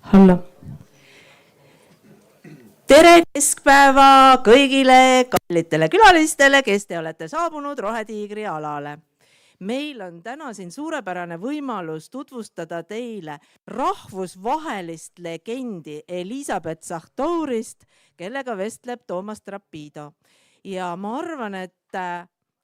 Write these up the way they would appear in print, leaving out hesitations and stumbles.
Hallo. Tere keskpäeva kõigile kallitele külalistele, kes te olete saabunud Rohetiigri alale. Meil on täna siin suurepärane võimalus tutvustada teile rahvusvahelist legendi Elisabet Sahtourist, kellega vestleb Toomas Trapido. Ja ma arvan, et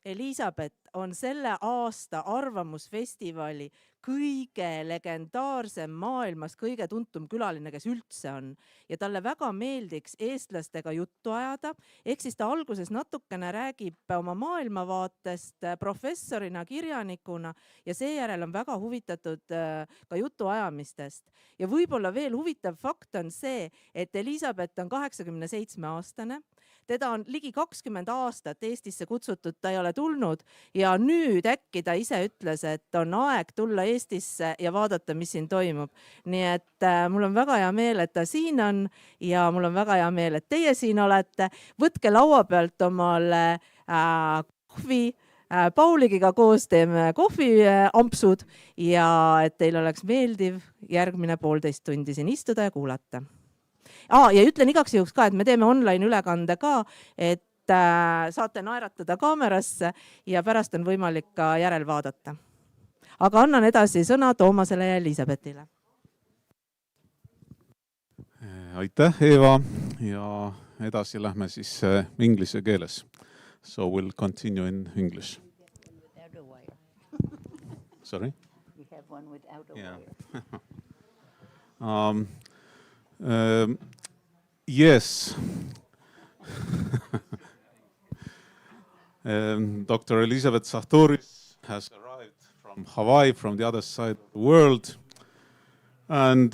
Elisabet on selle aasta Arvamusfestivali kõige legendaarsem maailmas, kõige tuntum külaline, kes üldse on. Ja talle väga meeldiks eestlastega juttu ajada. Ehk siis ta alguses natukene räägib oma maailmavaatest professorina, kirjanikuna ja seejärel on väga huvitatud ka jutuajamistest. Ja võib-olla veel huvitav fakt on see, et Elisabet on 87-aastane. Teda on ligi 20 aastat Eestisse kutsutud, ta ei ole tulnud ja nüüd äkki ta ise ütles, et on aeg tulla Eestisse ja vaadata, mis siin toimub. Nii et mul on väga hea meel, et ta siin on ja mul on väga hea meel, et teie siin olete. Võtke laua pealt omale kohvi, Pauligiga koos teeme kohviampsud ja et teil oleks meeldiv järgmine 1,5 tundi siin istuda ja kuulata. Ja ütlen igaks juhuks ka, et me teeme online ülekande ka, et saate naeratada kaamerasse ja pärast on võimalik ka järel vaadata. Aga annan edasi sõna Toomasele ja Elisabetile. Aitäh, Eeva, ja edasi lähme siis inglise keeles. So we'll continue in English. Without a wire. Sorry? We have one without a wire. Yes. Dr. Elisabet Sahtouris has arrived from Hawaii, from the other side of the world. And,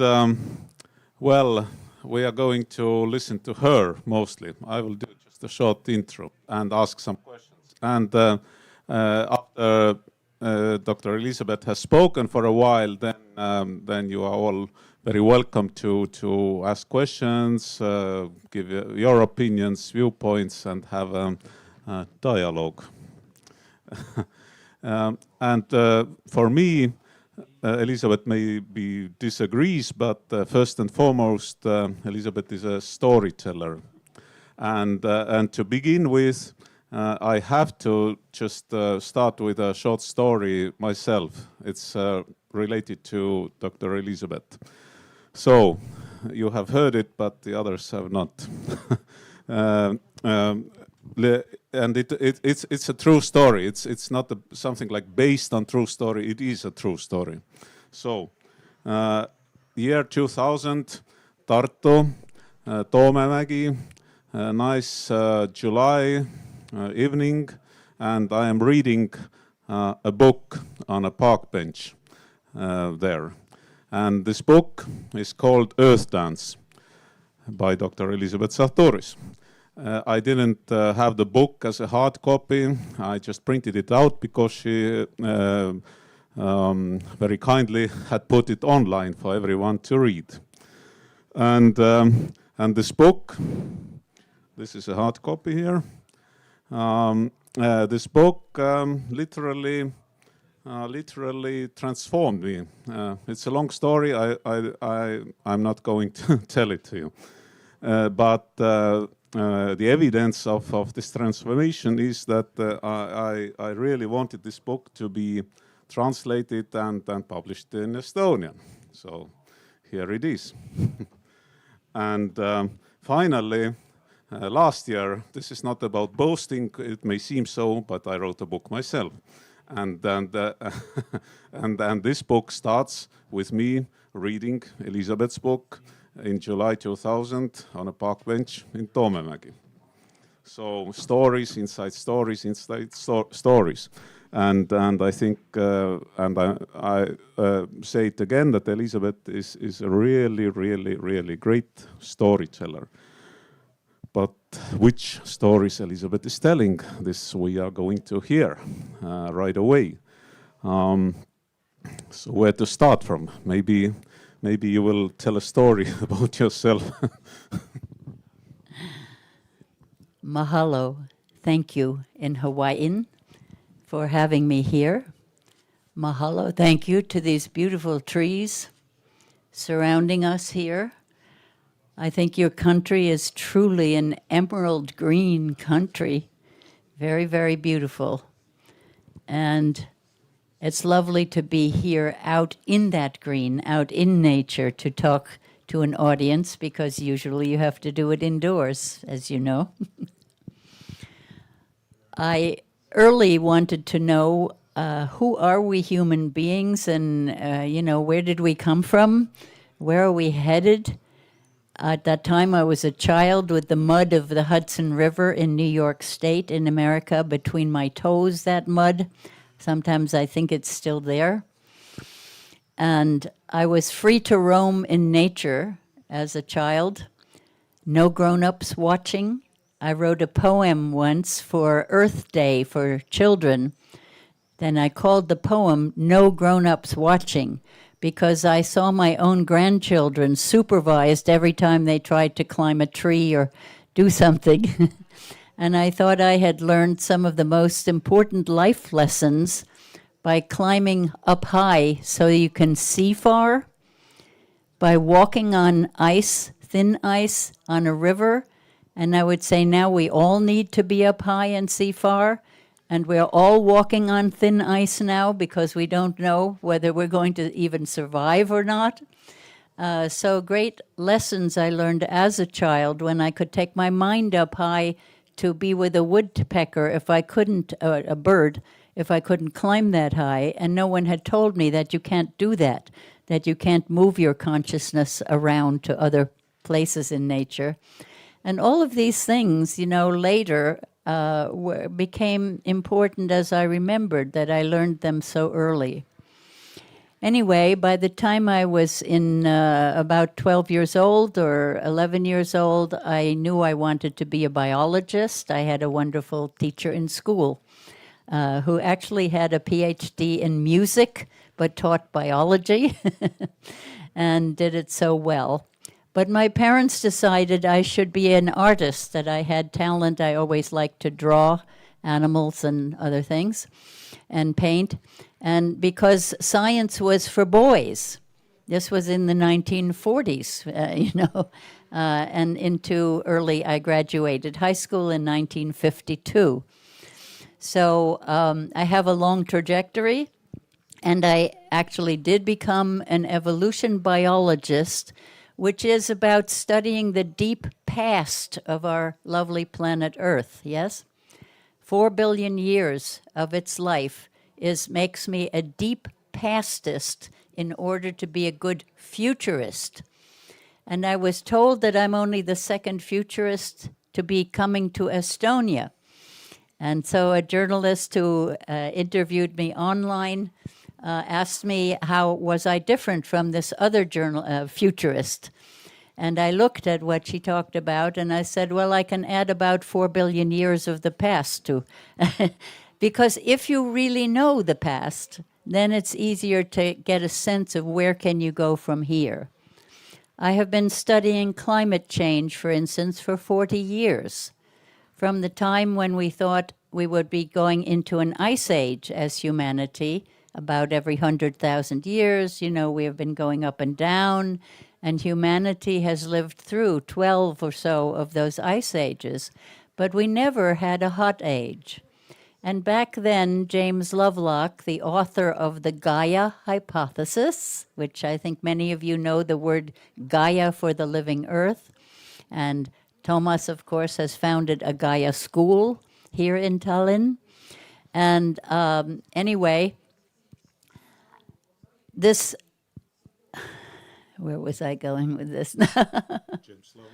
well, we are going to listen to her mostly. I will do just a short intro and ask some questions. And after Dr. Elisabet has spoken for a while, then you are all very welcome to ask questions, give your opinions, viewpoints, and have a dialogue. And for me, Elisabet maybe disagrees, but first and foremost, Elisabet is a storyteller. And to begin with, I have to just start with a short story myself. It's related to Dr. Elisabet. So, you have heard it, but the others have not. And it's a true story. It's not something like based on true story. It is a true story. So, year 2000, Tartu, Toomemägi, nice July evening, and I am reading a book on a park bench there. And this book is called Earth Dance by Dr. Elisabet Sahtouris. I didn't have the book as a hard copy. I just printed it out because she very kindly had put it online for everyone to read. And this book, this is a hard copy here. This book literally transformed me. It's a long story. I'm not going to tell it to you. But the evidence of this transformation is that I really wanted this book to be translated and published in Estonian. So here it is. And finally, last year, this is not about boasting, it may seem so, but I wrote a book myself. And this book starts with me reading Elisabet's book in July 2000 on a park bench in Toomemägi. So stories inside stories inside stories. And I think, and I say it again, that Elisabet is a really great storyteller. But which stories Elisabet is telling, this we are going to hear right away. So where to start from? Maybe you will tell a story about yourself. Mahalo. thank you in Hawaiian for having me here. Mahalo, thank you to these beautiful trees surrounding us here. I think your country is truly an emerald green country. Very, very beautiful. And it's lovely to be here out in that green, out in nature, to talk to an audience, because usually you have to do it indoors, as you know. I early wanted to know who are we human beings, and where did we come from? Where are we headed? At that time, I was a child with the mud of the Hudson River in New York State in America between my toes, that mud. Sometimes I think it's still there. And I was free to roam in nature as a child, no grown-ups watching. I wrote a poem once for Earth Day for children. Then I called the poem No Grown-Ups Watching, because I saw my own grandchildren supervised every time they tried to climb a tree or do something. And I thought I had learned some of the most important life lessons by climbing up high so you can see far, by walking on ice, thin ice, on a river. And I would say now we all need to be up high and see far. And we're all walking on thin ice now because we don't know whether we're going to even survive or not. So great lessons I learned as a child when I could take my mind up high to be with a woodpecker if I couldn't, a bird, if I couldn't climb that high. And no one had told me that you can't do that you can't move your consciousness around to other places in nature. And all of these things, later became important as I remembered that I learned them so early. Anyway, by the time I was in about 12 years old or 11 years old, I knew I wanted to be a biologist. I had a wonderful teacher in school who actually had a PhD in music, but taught biology and did it so well. But my parents decided I should be an artist, that I had talent. I always liked to draw animals and other things and paint. And because science was for boys, this was in the 1940s, and into early, I graduated high school in 1952. So I have a long trajectory, and I actually did become an evolution biologist, which is about studying the deep past of our lovely planet Earth, yes? 4 billion years of its life makes me a deep pastist in order to be a good futurist. And I was told that I'm only the second futurist to be coming to Estonia. And so a journalist who interviewed me online asked me how was I different from this other futurist. And I looked at what she talked about, and I said, well, I can add about 4 billion years of the past to. Because if you really know the past, then it's easier to get a sense of where can you go from here. I have been studying climate change, for instance, for 40 years. From the time when we thought we would be going into an ice age as humanity, about every 100,000 years, we have been going up and down, and humanity has lived through 12 or so of those ice ages, but we never had a hot age. And back then, James Lovelock, the author of the Gaia hypothesis, which I think many of you know the word Gaia for the living earth, and Thomas, of course, has founded a Gaia school here in Tallinn. And anyway, this, where was I going with this? James Lovelock?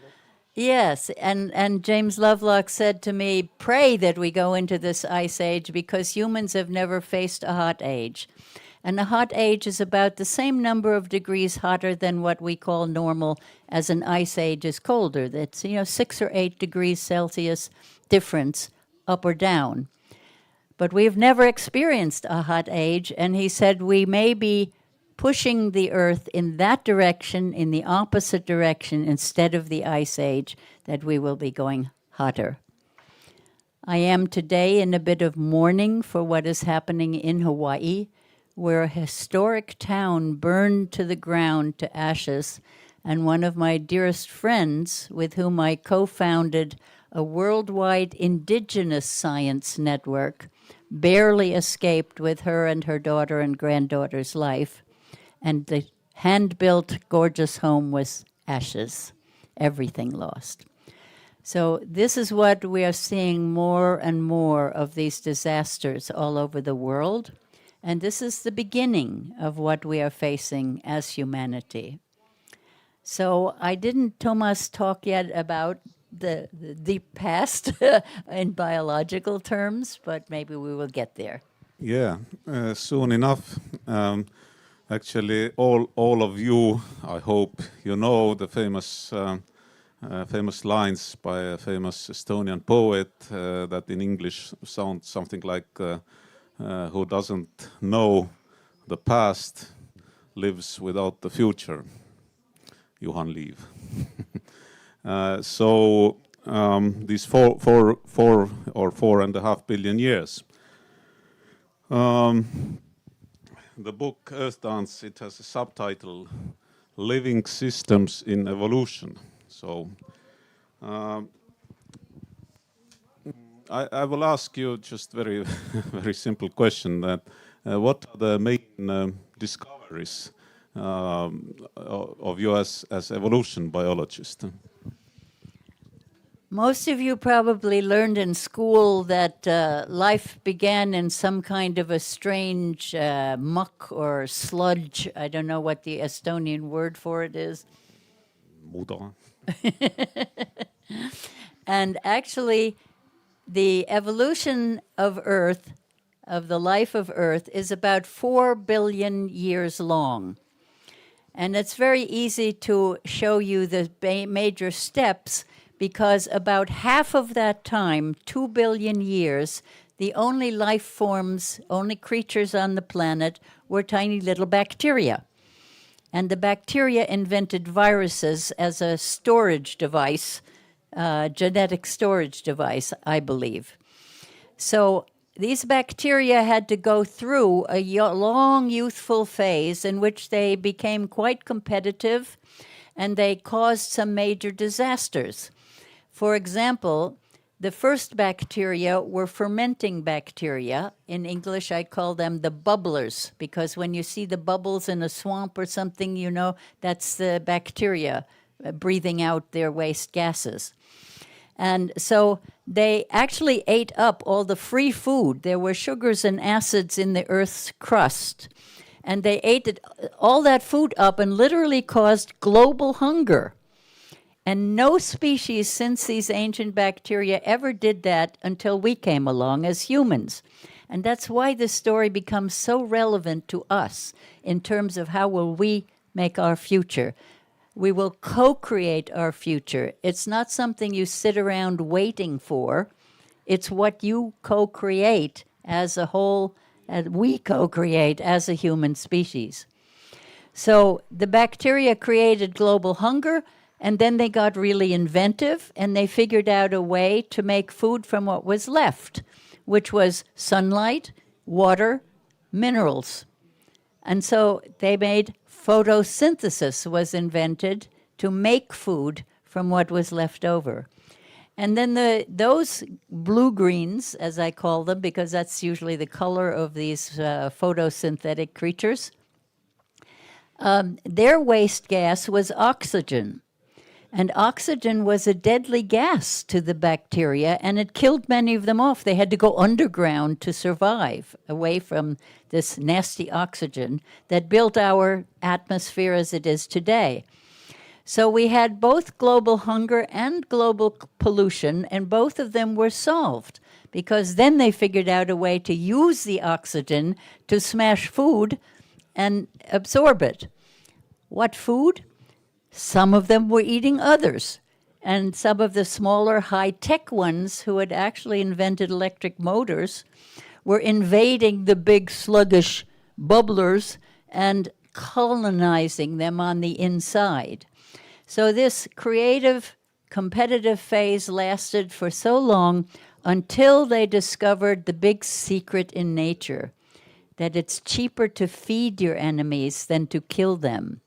Yes, and James Lovelock said to me, pray that we go into this ice age because humans have never faced a hot age. And a hot age is about the same number of degrees hotter than what we call normal as an ice age is colder. That's, 6 or 8 degrees Celsius difference up or down. But we've never experienced a hot age, and he said we may be pushing the Earth in that direction, in the opposite direction, instead of the ice age, that we will be going hotter. I am today in a bit of mourning for what is happening in Hawaii, where a historic town burned to the ground to ashes, and one of my dearest friends, with whom I co-founded a worldwide indigenous science network, barely escaped with her and her daughter and granddaughter's life, and the hand-built gorgeous home was ashes, everything lost. So this is what we are seeing more and more of these disasters all over the world. And this is the beginning of what we are facing as humanity. So I didn't, Thomas, talk yet about the deep past in biological terms, but maybe we will get there. Yeah, soon enough. Actually, all of you, I hope you know the famous lines by a famous Estonian poet that in English sounds something like who doesn't know the past lives without the future. Johan Liv. So these 4.5 billion years. The book Earth Dance, it has a subtitle, Living Systems in Evolution. So I will ask you just very simple question that what are the main discoveries of you as evolution biologist? Most of you probably learned in school that life began in some kind of a strange muck or sludge. I don't know what the Estonian word for it is. Muda. And actually, the evolution of Earth, of the life of Earth, is about 4 billion years long. And it's very easy to show you the major steps, because about half of that time, 2 billion years, the only life forms, only creatures on the planet were tiny little bacteria. And the bacteria invented viruses as a storage device, genetic storage device, I believe. So these bacteria had to go through a long youthful phase in which they became quite competitive, and they caused some major disasters. For example, the first bacteria were fermenting bacteria. In English, I call them the bubblers, because when you see the bubbles in a swamp or something, you know that's the bacteria breathing out their waste gases. And so they actually ate up all the free food. There were sugars and acids in the Earth's crust. And they ate all that food up and literally caused global hunger. And no species since these ancient bacteria ever did that until we came along as humans. And that's why this story becomes so relevant to us in terms of how will we make our future. We will co-create our future. It's not something you sit around waiting for. It's what you co-create as a whole, and we co-create as a human species. So the bacteria created global hunger, and then they got really inventive, and they figured out a way to make food from what was left, which was sunlight, water, minerals. And so they made photosynthesis was invented to make food from what was left over. And then those blue-greens, as I call them, because that's usually the color of these photosynthetic creatures, their waste gas was oxygen. And oxygen was a deadly gas to the bacteria, and it killed many of them off. They had to go underground to survive, away from this nasty oxygen that built our atmosphere as it is today. So we had both global hunger and global pollution, and both of them were solved, because then they figured out a way to use the oxygen to smash food and absorb it. What food? Some of them were eating others, and some of the smaller high-tech ones who had actually invented electric motors were invading the big sluggish bubblers and colonizing them on the inside. So this creative, competitive phase lasted for so long, until they discovered the big secret in nature, that it's cheaper to feed your enemies than to kill them.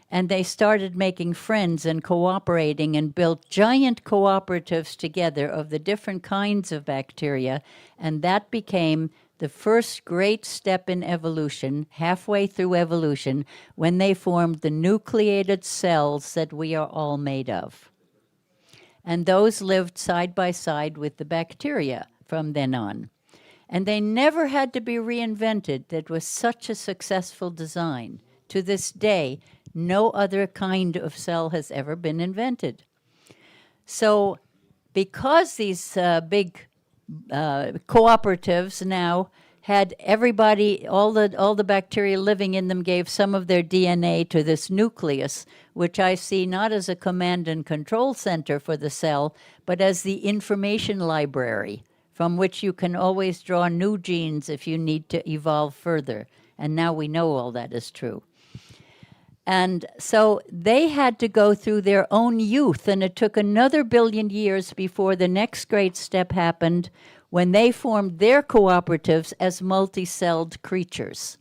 And they started making friends and cooperating and built giant cooperatives together of the different kinds of bacteria. And that became the first great step in evolution, halfway through evolution, when they formed the nucleated cells that we are all made of. And those lived side by side with the bacteria from then on. And they never had to be reinvented. That was such a successful design. To this day, no other kind of cell has ever been invented. So because these big cooperatives now had everybody, all the bacteria living in them gave some of their DNA to this nucleus, which I see not as a command and control center for the cell, but as the information library from which you can always draw new genes if you need to evolve further. And now we know all that is true. And so they had to go through their own youth, and it took another billion years before the next great step happened when they formed their cooperatives as multi-celled creatures,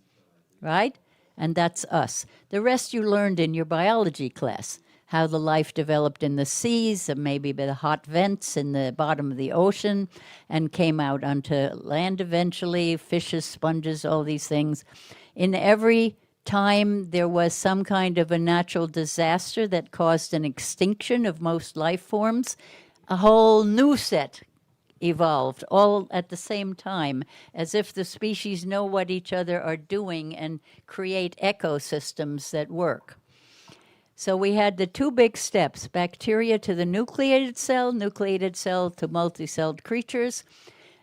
right? And that's us. The rest you learned in your biology class, how the life developed in the seas, and maybe by the hot vents in the bottom of the ocean, and came out onto land eventually, fishes, sponges, all these things. In every time there was some kind of a natural disaster that caused an extinction of most life forms, a whole new set evolved all at the same time, as if the species know what each other are doing and create ecosystems that work. So we had the two big steps, bacteria to the nucleated cell to multi-celled creatures,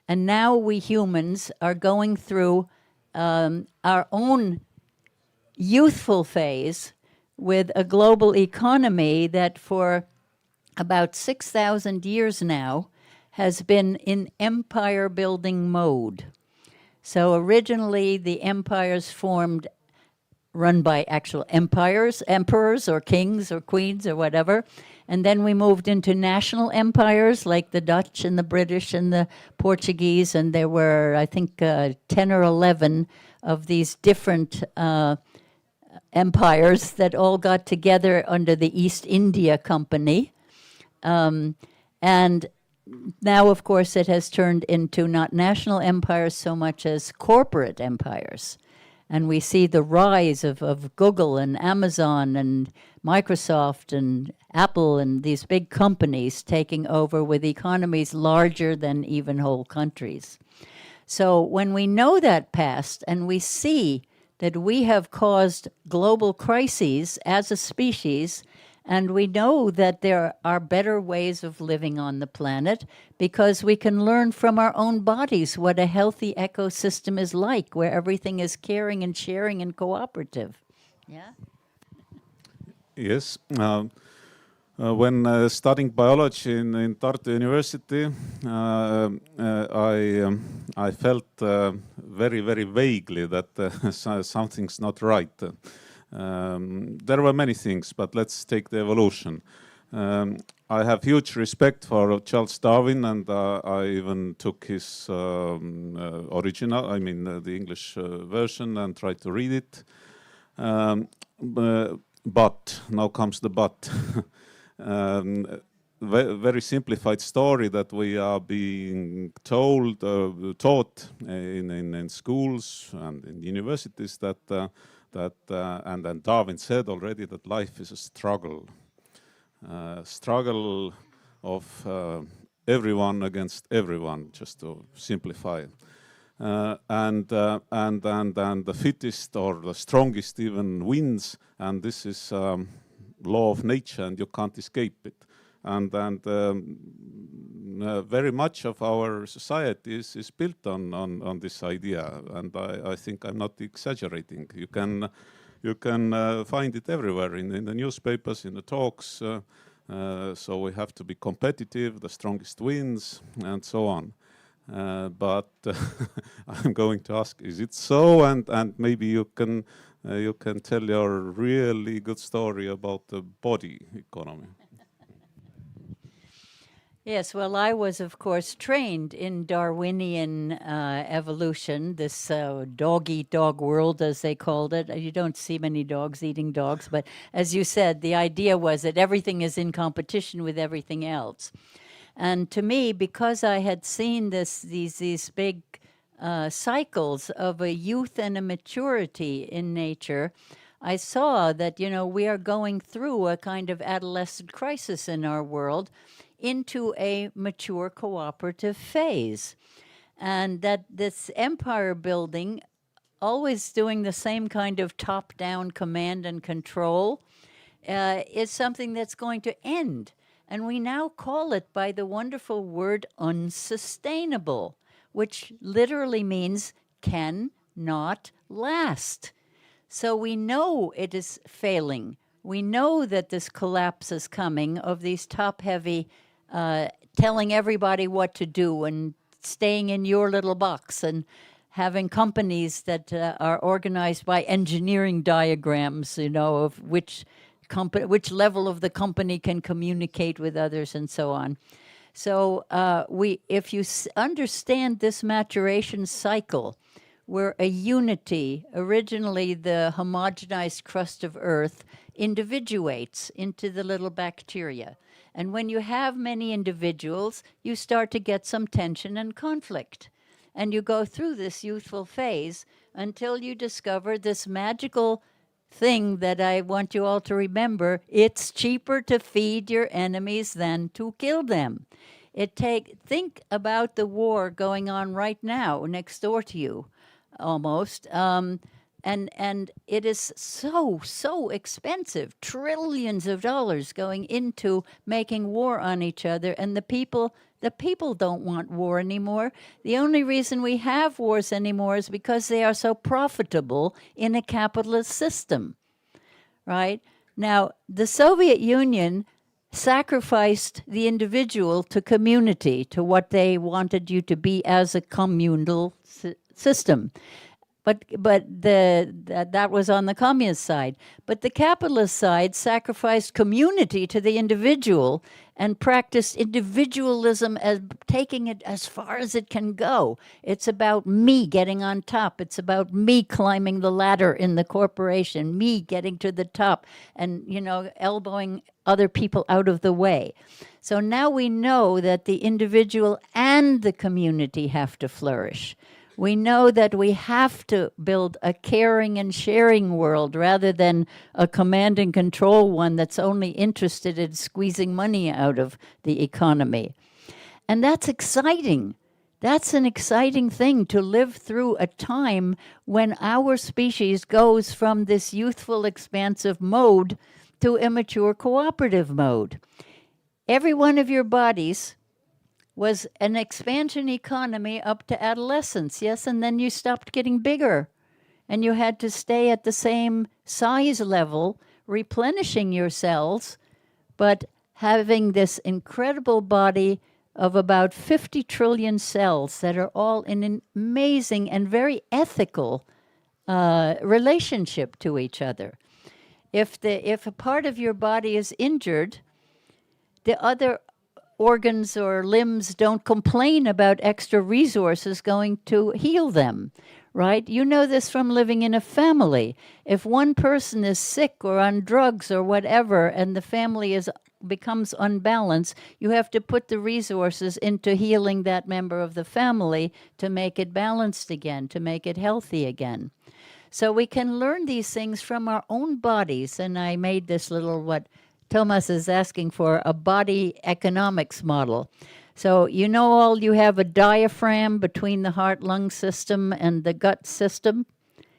and now we humans are going through our own youthful phase with a global economy that for about 6,000 years now has been in empire building mode. So originally the empires formed, run by actual empires, emperors or kings or queens or whatever, and then we moved into national empires like the Dutch and the British and the Portuguese, and there were, I think, 10 or 11 of these different empires that all got together under the East India Company. And now, of course, it has turned into not national empires so much as corporate empires. And we see the rise of Google and Amazon and Microsoft and Apple and these big companies taking over with economies larger than even whole countries. So when we know that past and we see that we have caused global crises as a species, and we know that there are better ways of living on the planet because we can learn from our own bodies what a healthy ecosystem is like, where everything is caring and sharing and cooperative. Yeah? Yes. When studying biology in Tartu University, I felt very, very vaguely that something's not right. There were many things, but let's take the evolution. I have huge respect for Charles Darwin, and I even took his original, the English version, and tried to read it. But, now comes the but. Very simplified story that we are being taught in schools and in universities that and then Darwin said already that life is a struggle of everyone against everyone, just to simplify. And the fittest or the strongest even wins, and this is law of nature, and you can't escape it. And very much of our society is built on this idea, and I think I'm not exaggerating. You can find it everywhere in the newspapers, in the talks. So we have to be competitive, the strongest wins, and so on. But I'm going to ask, is it so? And maybe you can tell your really good story about the body economy. Yes, well, I was, of course, trained in Darwinian evolution, this dog-eat-dog world, as they called it. You don't see many dogs eating dogs, but as you said, the idea was that everything is in competition with everything else. And to me, because I had seen these big cycles of a youth and a maturity in nature, I saw that, we are going through a kind of adolescent crisis in our world into a mature cooperative phase. And that this empire building, always doing the same kind of top-down command and control, is something that's going to end. And we now call it by the wonderful word unsustainable, which literally means cannot last. So we know it is failing. We know that this collapse is coming of these top-heavy, telling everybody what to do and staying in your little box and having companies that are organized by engineering diagrams, of which level of the company can communicate with others and so on. So if you understand this maturation cycle, where a unity, originally the homogenized crust of Earth, individuates into the little bacteria. And when you have many individuals, you start to get some tension and conflict. And you go through this youthful phase until you discover this magical thing that I want you all to remember. It's cheaper to feed your enemies than to kill them. Think about the war going on right now next door to you, almost. And it is so expensive, trillions of dollars going into making war on each other, and the people don't want war anymore. The only reason we have wars anymore is because they are so profitable in a capitalist system, right? Now, the Soviet Union sacrificed the individual to community, to what they wanted you to be as a communal system. But that was on the communist side. But the capitalist side sacrificed community to the individual and practiced individualism as taking it as far as it can go. It's about me getting on top. It's about me climbing the ladder in the corporation, me getting to the top and, elbowing other people out of the way. So now we know that the individual and the community have to flourish. We know that we have to build a caring and sharing world rather than a command and control one that's only interested in squeezing money out of the economy. And that's exciting. That's an exciting thing, to live through a time when our species goes from this youthful, expansive mode to a mature cooperative mode. Every one of your bodies was an expansion economy up to adolescence, yes, and then you stopped getting bigger, and you had to stay at the same size level, replenishing your cells, but having this incredible body of about 50 trillion cells that are all in an amazing and very ethical relationship to each other. If a part of your body is injured, the other organs or limbs don't complain about extra resources going to heal them, right? You know this from living in a family. If one person is sick or on drugs or whatever, and the family becomes unbalanced, you have to put the resources into healing that member of the family to make it balanced again, to make it healthy again. So we can learn these things from our own bodies, and I made this little, what Thomas is asking for, a body economics model. So you have a diaphragm between the heart-lung system and the gut system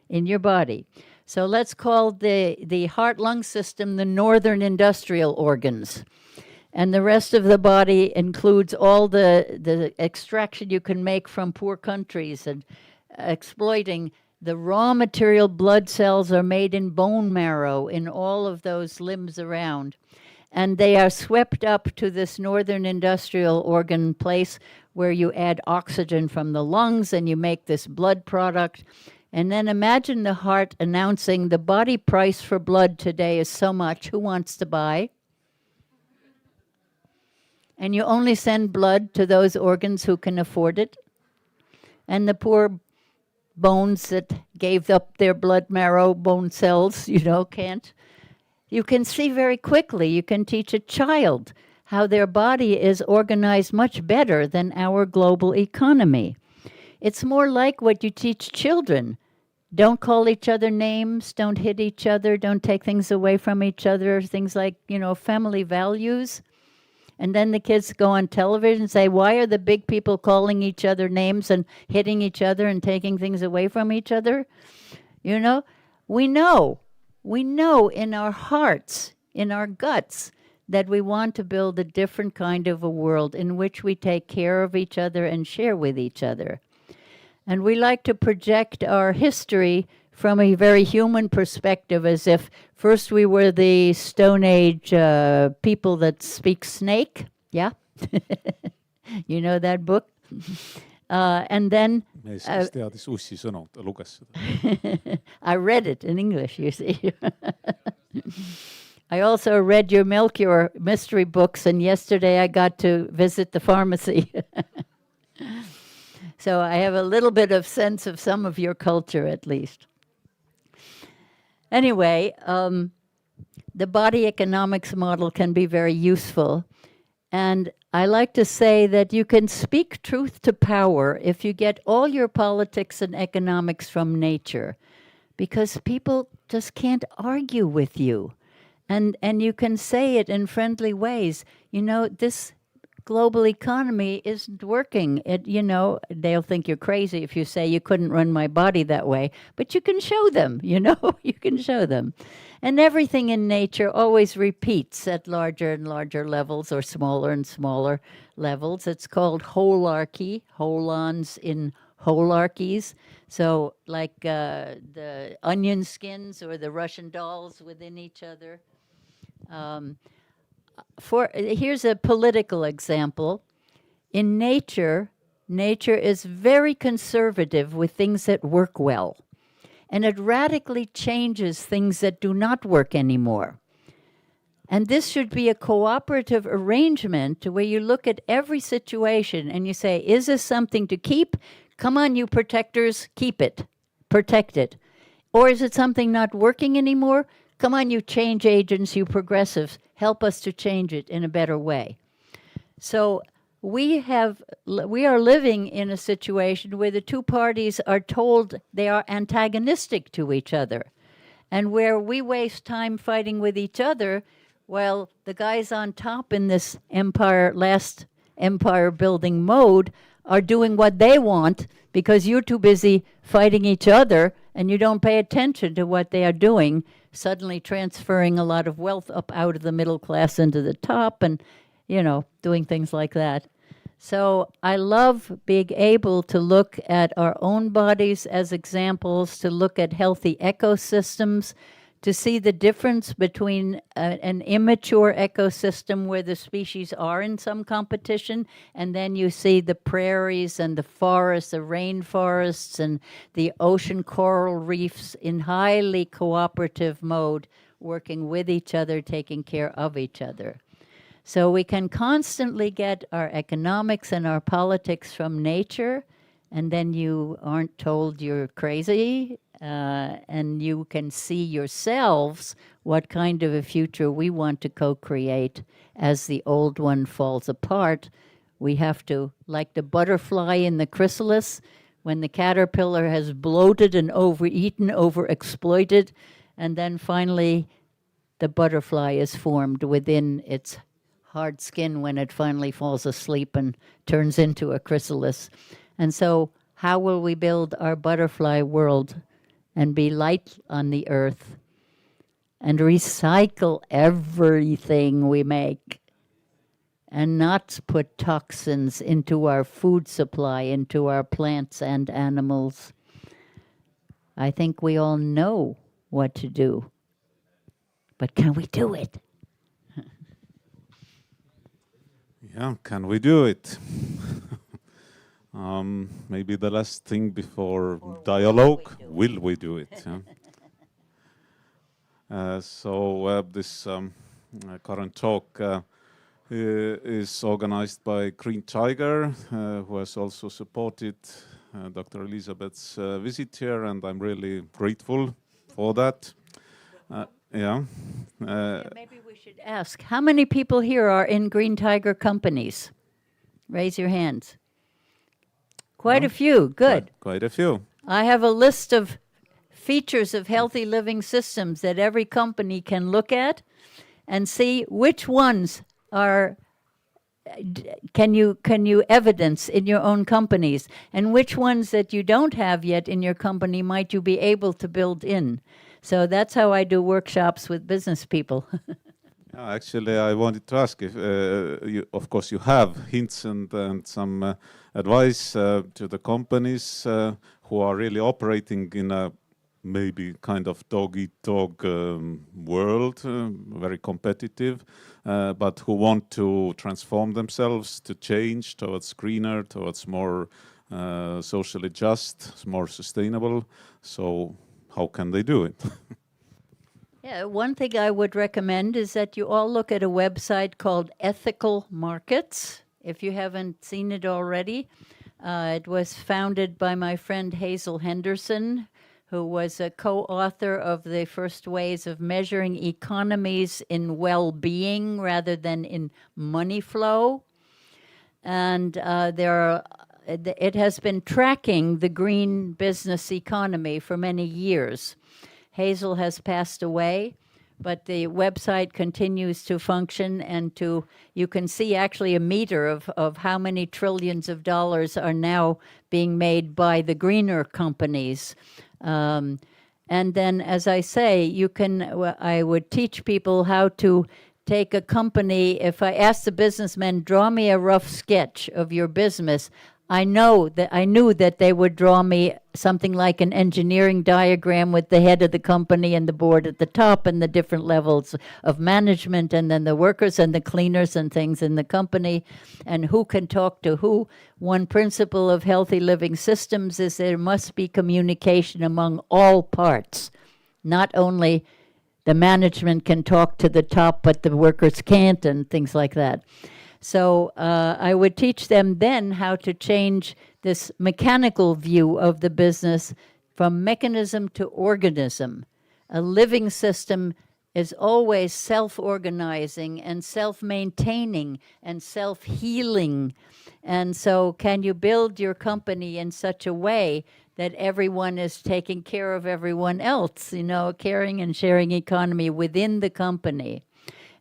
in your body. So let's call the heart-lung system the northern industrial organs. And the rest of the body includes all the extraction you can make from poor countries and exploiting. The raw material blood cells are made in bone marrow in all of those limbs around. And they are swept up to this northern industrial organ place where you add oxygen from the lungs and you make this blood product. And then imagine the heart announcing the body price for blood today is so much. Who wants to buy? and you only send blood to those organs who can afford it. And the poor bones that gave up their blood marrow, bone cells, can't. You can see very quickly, you can teach a child how their body is organized much better than our global economy. It's more like what you teach children. Don't call each other names, don't hit each other, don't take things away from each other, things like, family values. And then the kids go on television and say, why are the big people calling each other names and hitting each other and taking things away from each other? We know in our hearts, in our guts, that we want to build a different kind of a world in which we take care of each other and share with each other. And we like to project our history from a very human perspective, as if first we were the Stone Age people that speak snake. Yeah? You know that book? And then... mees, kes teadis ussi sõnu, ta luges seda. I read it in English, you see. I also read your Melchior mystery books, and yesterday I got to visit the pharmacy. So I have a little bit of sense of some of your culture, at least. Anyway, the body economics model can be very useful. And I like to say that you can speak truth to power if you get all your politics and economics from nature, because people just can't argue with you. And you can say it in friendly ways. This global economy isn't working. They'll think you're crazy if you say you couldn't run my body that way, but you can show them, you can show them. And everything in nature always repeats at larger and larger levels or smaller and smaller levels. It's called holarchy, holons in holarchies. So like the onion skins or the Russian dolls within each other. Here's a political example. In nature is very conservative with things that work well. And it radically changes things that do not work anymore. And this should be a cooperative arrangement where you look at every situation and you say, is this something to keep? Come on, you protectors, keep it, protect it. Or is it something not working anymore? Come on, you change agents, you progressives, help us to change it in a better way. So we are living in a situation where the two parties are told they are antagonistic to each other. And where we waste time fighting with each other, while the guys on top in this last empire building mode are doing what they want because you're too busy fighting each other and you don't pay attention to what they are doing, suddenly transferring a lot of wealth up out of the middle class into the top and, doing things like that. So I love being able to look at our own bodies as examples, to look at healthy ecosystems, to see the difference between an immature ecosystem where the species are in some competition, and then you see the prairies and the forests, the rainforests and the ocean coral reefs in highly cooperative mode, working with each other, taking care of each other. So we can constantly get our economics and our politics from nature, and then you aren't told you're crazy, and you can see yourselves what kind of a future we want to co-create as the old one falls apart. We have to, like the butterfly in the chrysalis, when the caterpillar has bloated and overeaten, overexploited, and then finally the butterfly is formed within its hard skin when it finally falls asleep and turns into a chrysalis. And so how will we build our butterfly world and be light on the earth and recycle everything we make and not put toxins into our food supply, into our plants and animals? I think we all know what to do, but can we do it? Yeah, can we do it? Maybe the last thing before dialogue, will we do it? Yeah? So this current talk is organized by Green Tiger, who has also supported Dr. Elisabet's visit here, and I'm really grateful for that. Yeah. Maybe we should ask, how many people here are in Green Tiger companies? Raise your hands. Quite a few, good. Quite a few. I have a list of features of healthy living systems that every company can look at and see which ones are can you evidence in your own companies, and which ones that you don't have yet in your company might you be able to build in. So that's how I do workshops with business people. Actually, I wanted to ask if, of course, you have hints and some advice to the companies who are really operating in a maybe kind of dog-eat-dog world, very competitive, but who want to transform themselves, to change towards greener, towards more socially just, more sustainable. So how can they do it? Yeah, one thing I would recommend is that you all look at a website called Ethical Markets, if you haven't seen it already. It was founded by my friend Hazel Henderson, who was a co-author of the first ways of measuring economies in well-being rather than in money flow. And it has been tracking the green business economy for many years. Hazel has passed away, but the website continues to function, and you can see actually a meter of how many trillions of dollars are now being made by the greener companies. And then, as I say, I would teach people how to take a company. If I asked the businessmen, draw me a rough sketch of your business, I knew that they would draw me something like an engineering diagram with the head of the company and the board at the top and the different levels of management, and then the workers and the cleaners and things in the company, and who can talk to who. One principle of healthy living systems is there must be communication among all parts. Not only the management can talk to the top, but the workers can't, and things like that. So I would teach them then how to change this mechanical view of the business from mechanism to organism. A living system is always self-organizing and self-maintaining and self-healing. And so can you build your company in such a way that everyone is taking care of everyone else, a caring and sharing economy within the company?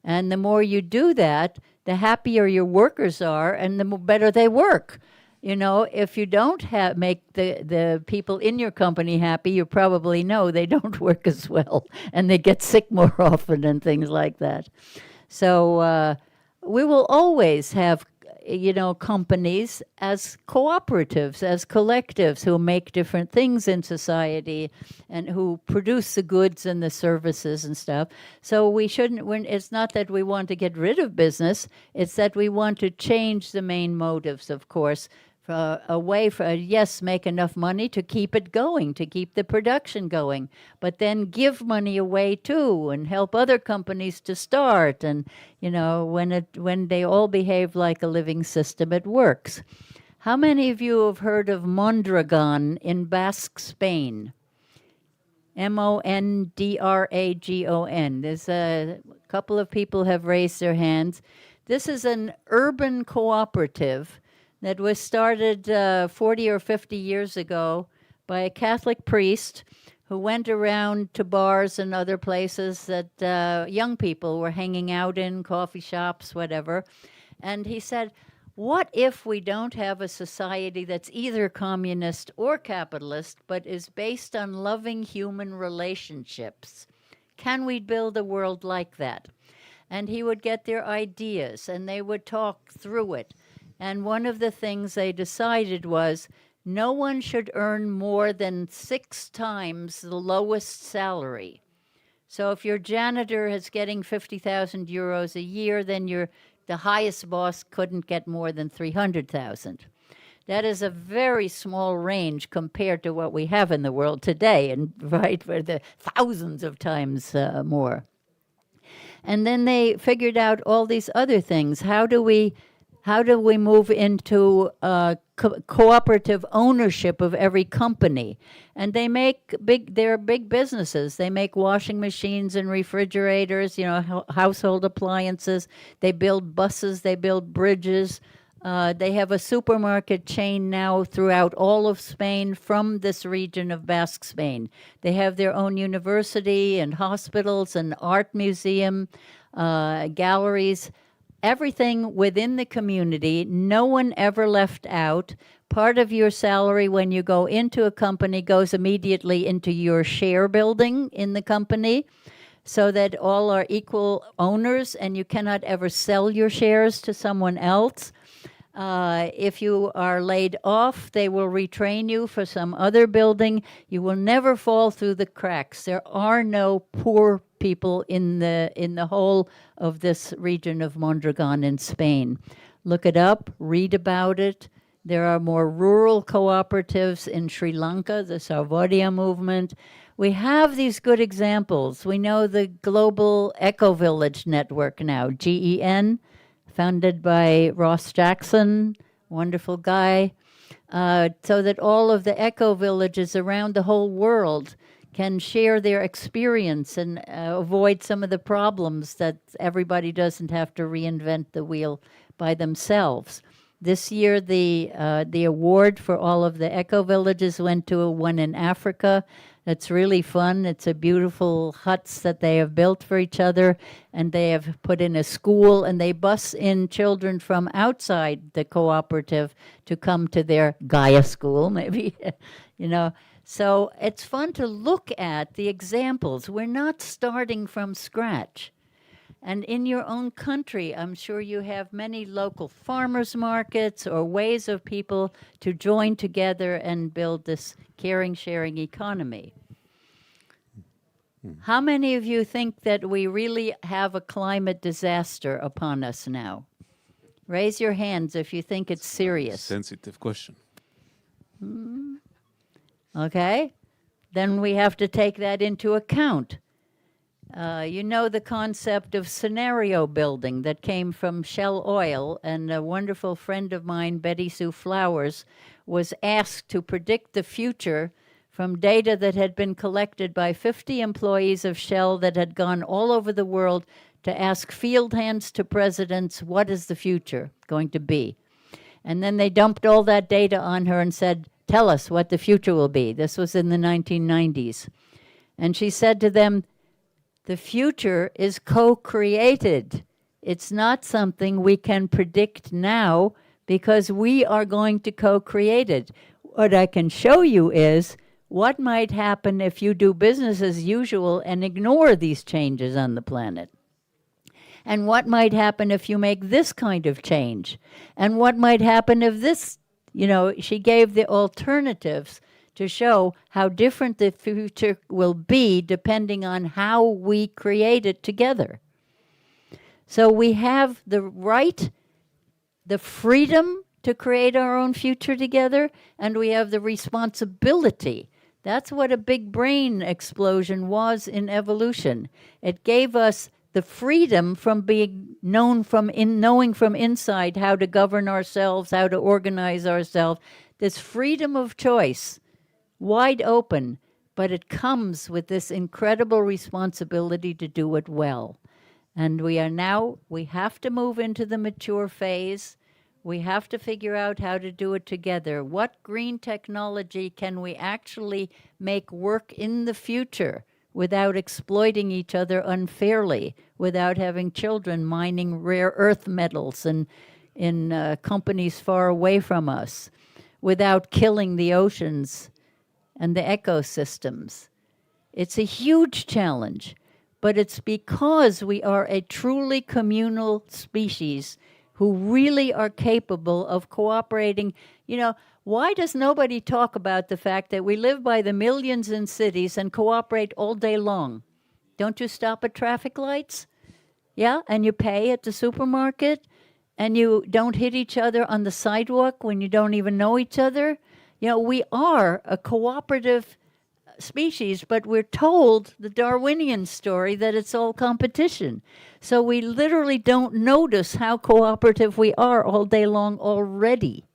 And the more you do that, the happier your workers are and the better they work. If you don't make the people in your company happy, you probably know they don't work as well and they get sick more often and things like that. So we will always have companies as cooperatives, as collectives who make different things in society and who produce the goods and the services and stuff. So we shouldn't, it's not that we want to get rid of business, it's that we want to change the main motives, of course, yes, make enough money to keep it going, to keep the production going, but then give money away too and help other companies to start. And, when they all behave like a living system, it works. How many of you have heard of Mondragon in Basque Spain? Mondragon. There's a couple of people have raised their hands. This is an urban cooperative that was started 40 or 50 years ago by a Catholic priest who went around to bars and other places that young people were hanging out in, coffee shops, whatever. And he said, what if we don't have a society that's either communist or capitalist, but is based on loving human relationships? Can we build a world like that? And he would get their ideas, and they would talk through it. And one of the things they decided was no one should earn more than 6 times the lowest salary. So if your janitor is getting 50,000 euros a year, then the highest boss couldn't get more than 300,000. That is a very small range compared to what we have in the world today, and right, for the thousands of times more. And then they figured out all these other things. How do we move into cooperative ownership of every company? And they're big businesses. They make washing machines and refrigerators, household appliances. They build buses, they build bridges. They have a supermarket chain now throughout all of Spain from this region of Basque Spain. They have their own university and hospitals and art museum, galleries, everything within the community. No one ever left out. Part of your salary when you go into a company goes immediately into your share building in the company, so that all are equal owners and you cannot ever sell your shares to someone else. If you are laid off, they will retrain you for some other building. You will never fall through the cracks. There are no poor people in the whole of this region of Mondragon in Spain. Look it up, read about it. There are more rural cooperatives in Sri Lanka, the Sarvodaya movement. We have these good examples. We know the Global Eco-Village Network now, GEN, founded by Ross Jackson, wonderful guy, so that all of the eco-villages around the whole world can share their experience and avoid some of the problems that everybody doesn't have to reinvent the wheel by themselves. This year, the award for all of the eco-villages went to one in Africa. It's really fun. It's a beautiful huts that they have built for each other, and they have put in a school, and they bus in children from outside the cooperative to come to their Gaia school, maybe, So it's fun to look at the examples. We're not starting from scratch. And in your own country, I'm sure you have many local farmers markets or ways of people to join together and build this caring, sharing economy. How many of you think that we really have a climate disaster upon us now? Raise your hands if you think it's serious. Sensitive question. Okay, then we have to take that into account. You know the concept of scenario building that came from Shell Oil, and a wonderful friend of mine, Betty Sue Flowers, was asked to predict the future from data that had been collected by 50 employees of Shell that had gone all over the world to ask field hands to presidents, what is the future going to be? And then they dumped all that data on her and said, tell us what the future will be. This was in the 1990s. And she said to them, the future is co-created. It's not something we can predict now because we are going to co-create it. What I can show you is what might happen if you do business as usual and ignore these changes on the planet. And what might happen if you make this kind of change? And what might happen if this, she gave the alternatives to show how different the future will be depending on how we create it together. So we have the right, the freedom to create our own future together, and we have the responsibility. That's what a big brain explosion was in evolution. It gave us the freedom from being knowing from inside how to govern ourselves, how to organize ourselves, this freedom of choice. Wide open, but it comes with this incredible responsibility to do it well. And we have to move into the mature phase. We have to figure out how to do it together. What green technology can we actually make work in the future without exploiting each other unfairly, without having children mining rare earth metals in companies far away from us, without killing the oceans and the ecosystems. It's a huge challenge, but it's because we are a truly communal species who really are capable of cooperating. Why does nobody talk about the fact that we live by the millions in cities and cooperate all day long? Don't you stop at traffic lights? Yeah, and you pay at the supermarket, and you don't hit each other on the sidewalk when you don't even know each other? We are a cooperative species, but we're told the Darwinian story that it's all competition. So we literally don't notice how cooperative we are all day long already.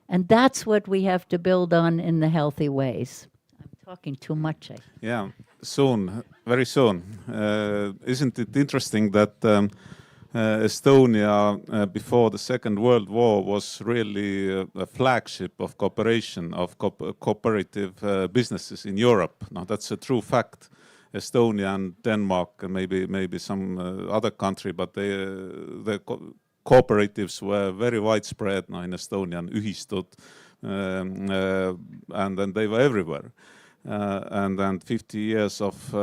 And that's what we have to build on in the healthy ways. I'm talking too much. Yeah, soon, very soon. Isn't it interesting that Estonia, before the Second World War, was really a flagship of cooperation, of cooperative businesses in Europe. Now, that's a true fact. Estonia and Denmark, and maybe some other country, but the cooperatives were very widespread now in Estonia, ühistud, and then they were everywhere. And then 50 years of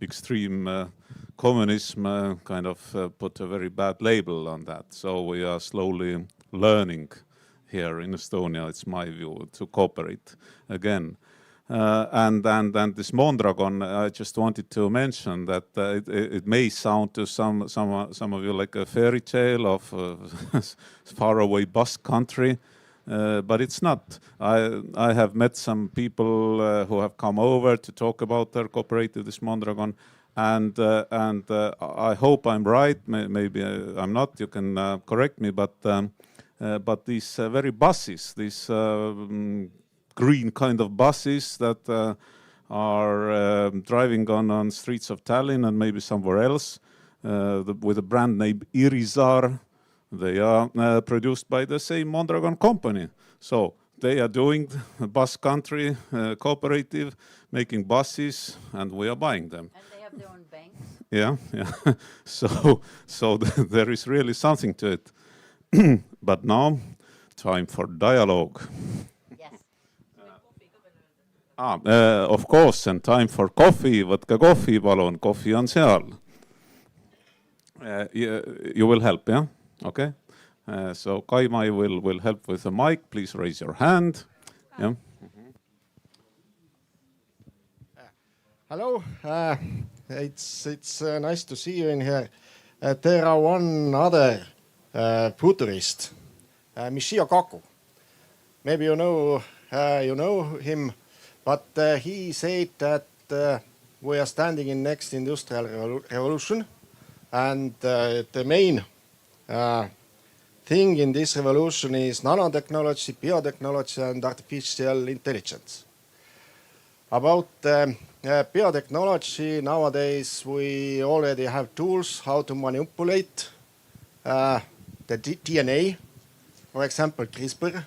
extreme communism kind of put a very bad label on that. So we are slowly learning here in Estonia, it's my view, to cooperate again. And this Mondragon, I just wanted to mention that it may sound to some of you like a fairy tale of faraway Basque country, but it's not. I have met some people who have come over to talk about their cooperative, this Mondragon, and I hope I'm right. Maybe I'm not. You can correct me, but these very buses, these green kind of buses that are driving on streets of Tallinn and maybe somewhere else with a brand name Irizar. They are produced by the same Mondragon company. So they are doing the bus country cooperative, making buses, and we are buying them. And they have their own banks. Yeah. So there is really something to it. But now, time for dialogue. Of course, and time for coffee. Võtke kohvi, palun. Kohvi on seal. You will help, yeah? Okay. So Kaimai will help with the mic. Please raise your hand. Yeah. Hello. It's nice to see you in here. There are one other futurist, Michio Kaku. Maybe you know him. But he said that we are standing in next industrial revolution, and the main thing in this revolution is nanotechnology, biotechnology, and artificial intelligence. About biotechnology, nowadays we already have tools how to manipulate the DNA, for example, CRISPR,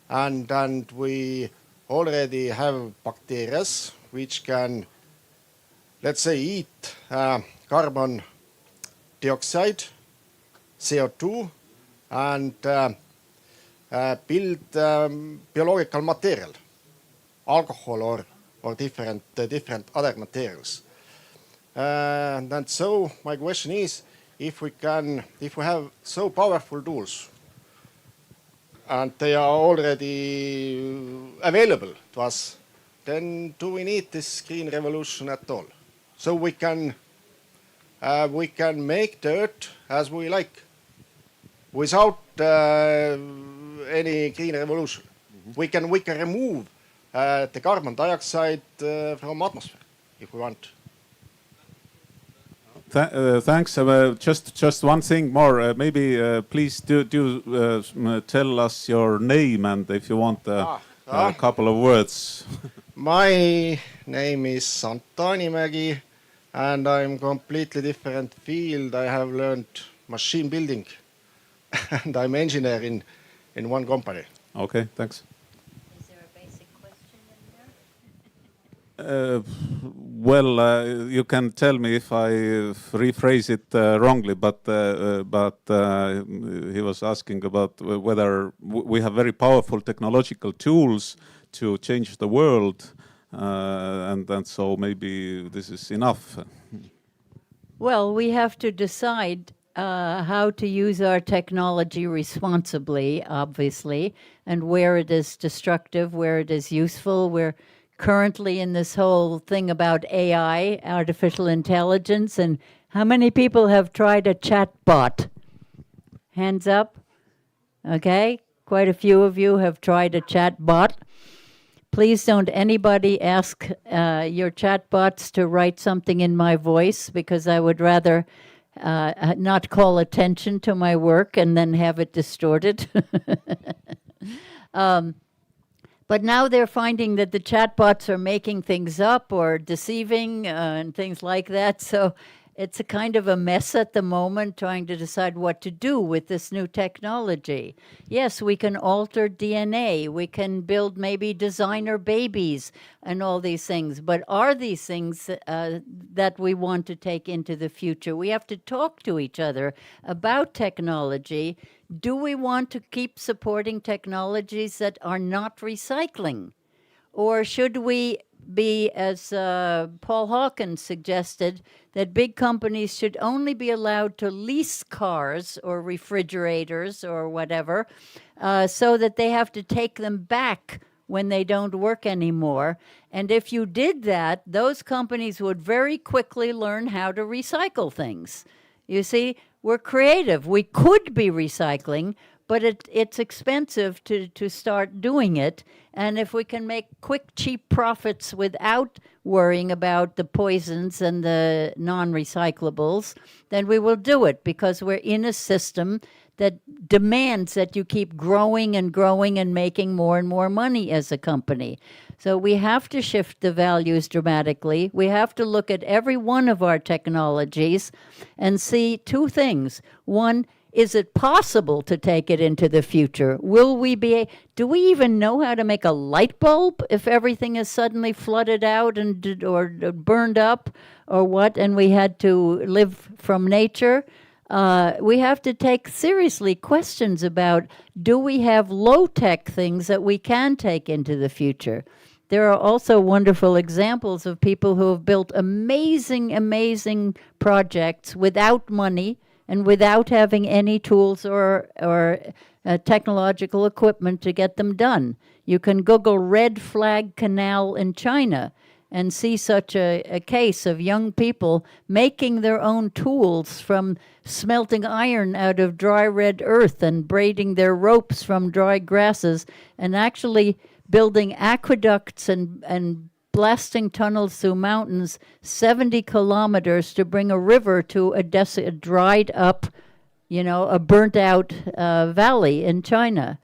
and we already have bacteria which can, let's say, eat carbon dioxide, CO2, and build biological material, alcohol or different other materials. And so my question is, if we have so powerful tools, and they are already available to us, then do we need this green revolution at all? So we can make the earth as we like, without any green revolution. Mm-hmm. We can remove the carbon dioxide from atmosphere if we want. Thanks. Just one thing more. Maybe please do tell us your name, and if you want a couple of words. My name is Anto Animägi, and I'm completely different field. I have learned machine building, and I'm engineer in one company. Okay, thanks. Is there a basic question in there? Well, you can tell me if I rephrase it wrongly, but he was asking about whether we have very powerful technological tools to change the world, and so maybe this is enough. Well, we have to decide how to use our technology responsibly, obviously, and where it is destructive, where it is useful. We're currently in this whole thing about AI, artificial intelligence, and how many people have tried a chatbot? Hands up. Okay, quite a few of you have tried a chatbot. Please don't anybody ask your chatbots to write something in my voice, because I would rather not call attention to my work and then have it distorted. But now they're finding that the chatbots are making things up or deceiving and things like that. So it's a kind of a mess at the moment, trying to decide what to do with this new technology. Yes, we can alter DNA. We can build maybe designer babies and all these things. But are these things that we want to take into the future? We have to talk to each other about technology. Do we want to keep supporting technologies that are not recycling? Or should we be, as Paul Hawkins suggested, that big companies should only be allowed to lease cars or refrigerators or whatever, so that they have to take them back when they don't work anymore? And if you did that, those companies would very quickly learn how to recycle things. You see, we're creative. We could be recycling, but it's expensive to start doing it. And if we can make quick, cheap profits without worrying about the poisons and the non-recyclables, then we will do it, because we're in a system that demands that you keep growing and growing and making more and more money as a company. So we have to shift the values dramatically. We have to look at every one of our technologies and see two things. One, is it possible to take it into the future? Do we even know how to make a light bulb if everything is suddenly flooded out and or burned up or what, and we had to live from nature? We have to take seriously questions about, do we have low-tech things that we can take into the future? There are also wonderful examples of people who have built amazing, amazing projects without money and without having any tools or technological equipment to get them done. You can Google Red Flag Canal in China and see such a case of young people making their own tools from smelting iron out of dry red earth and braiding their ropes from dry grasses, and actually building aqueducts and blasting tunnels through mountains 70 kilometers to bring a river to a dried up, a burnt out valley in China.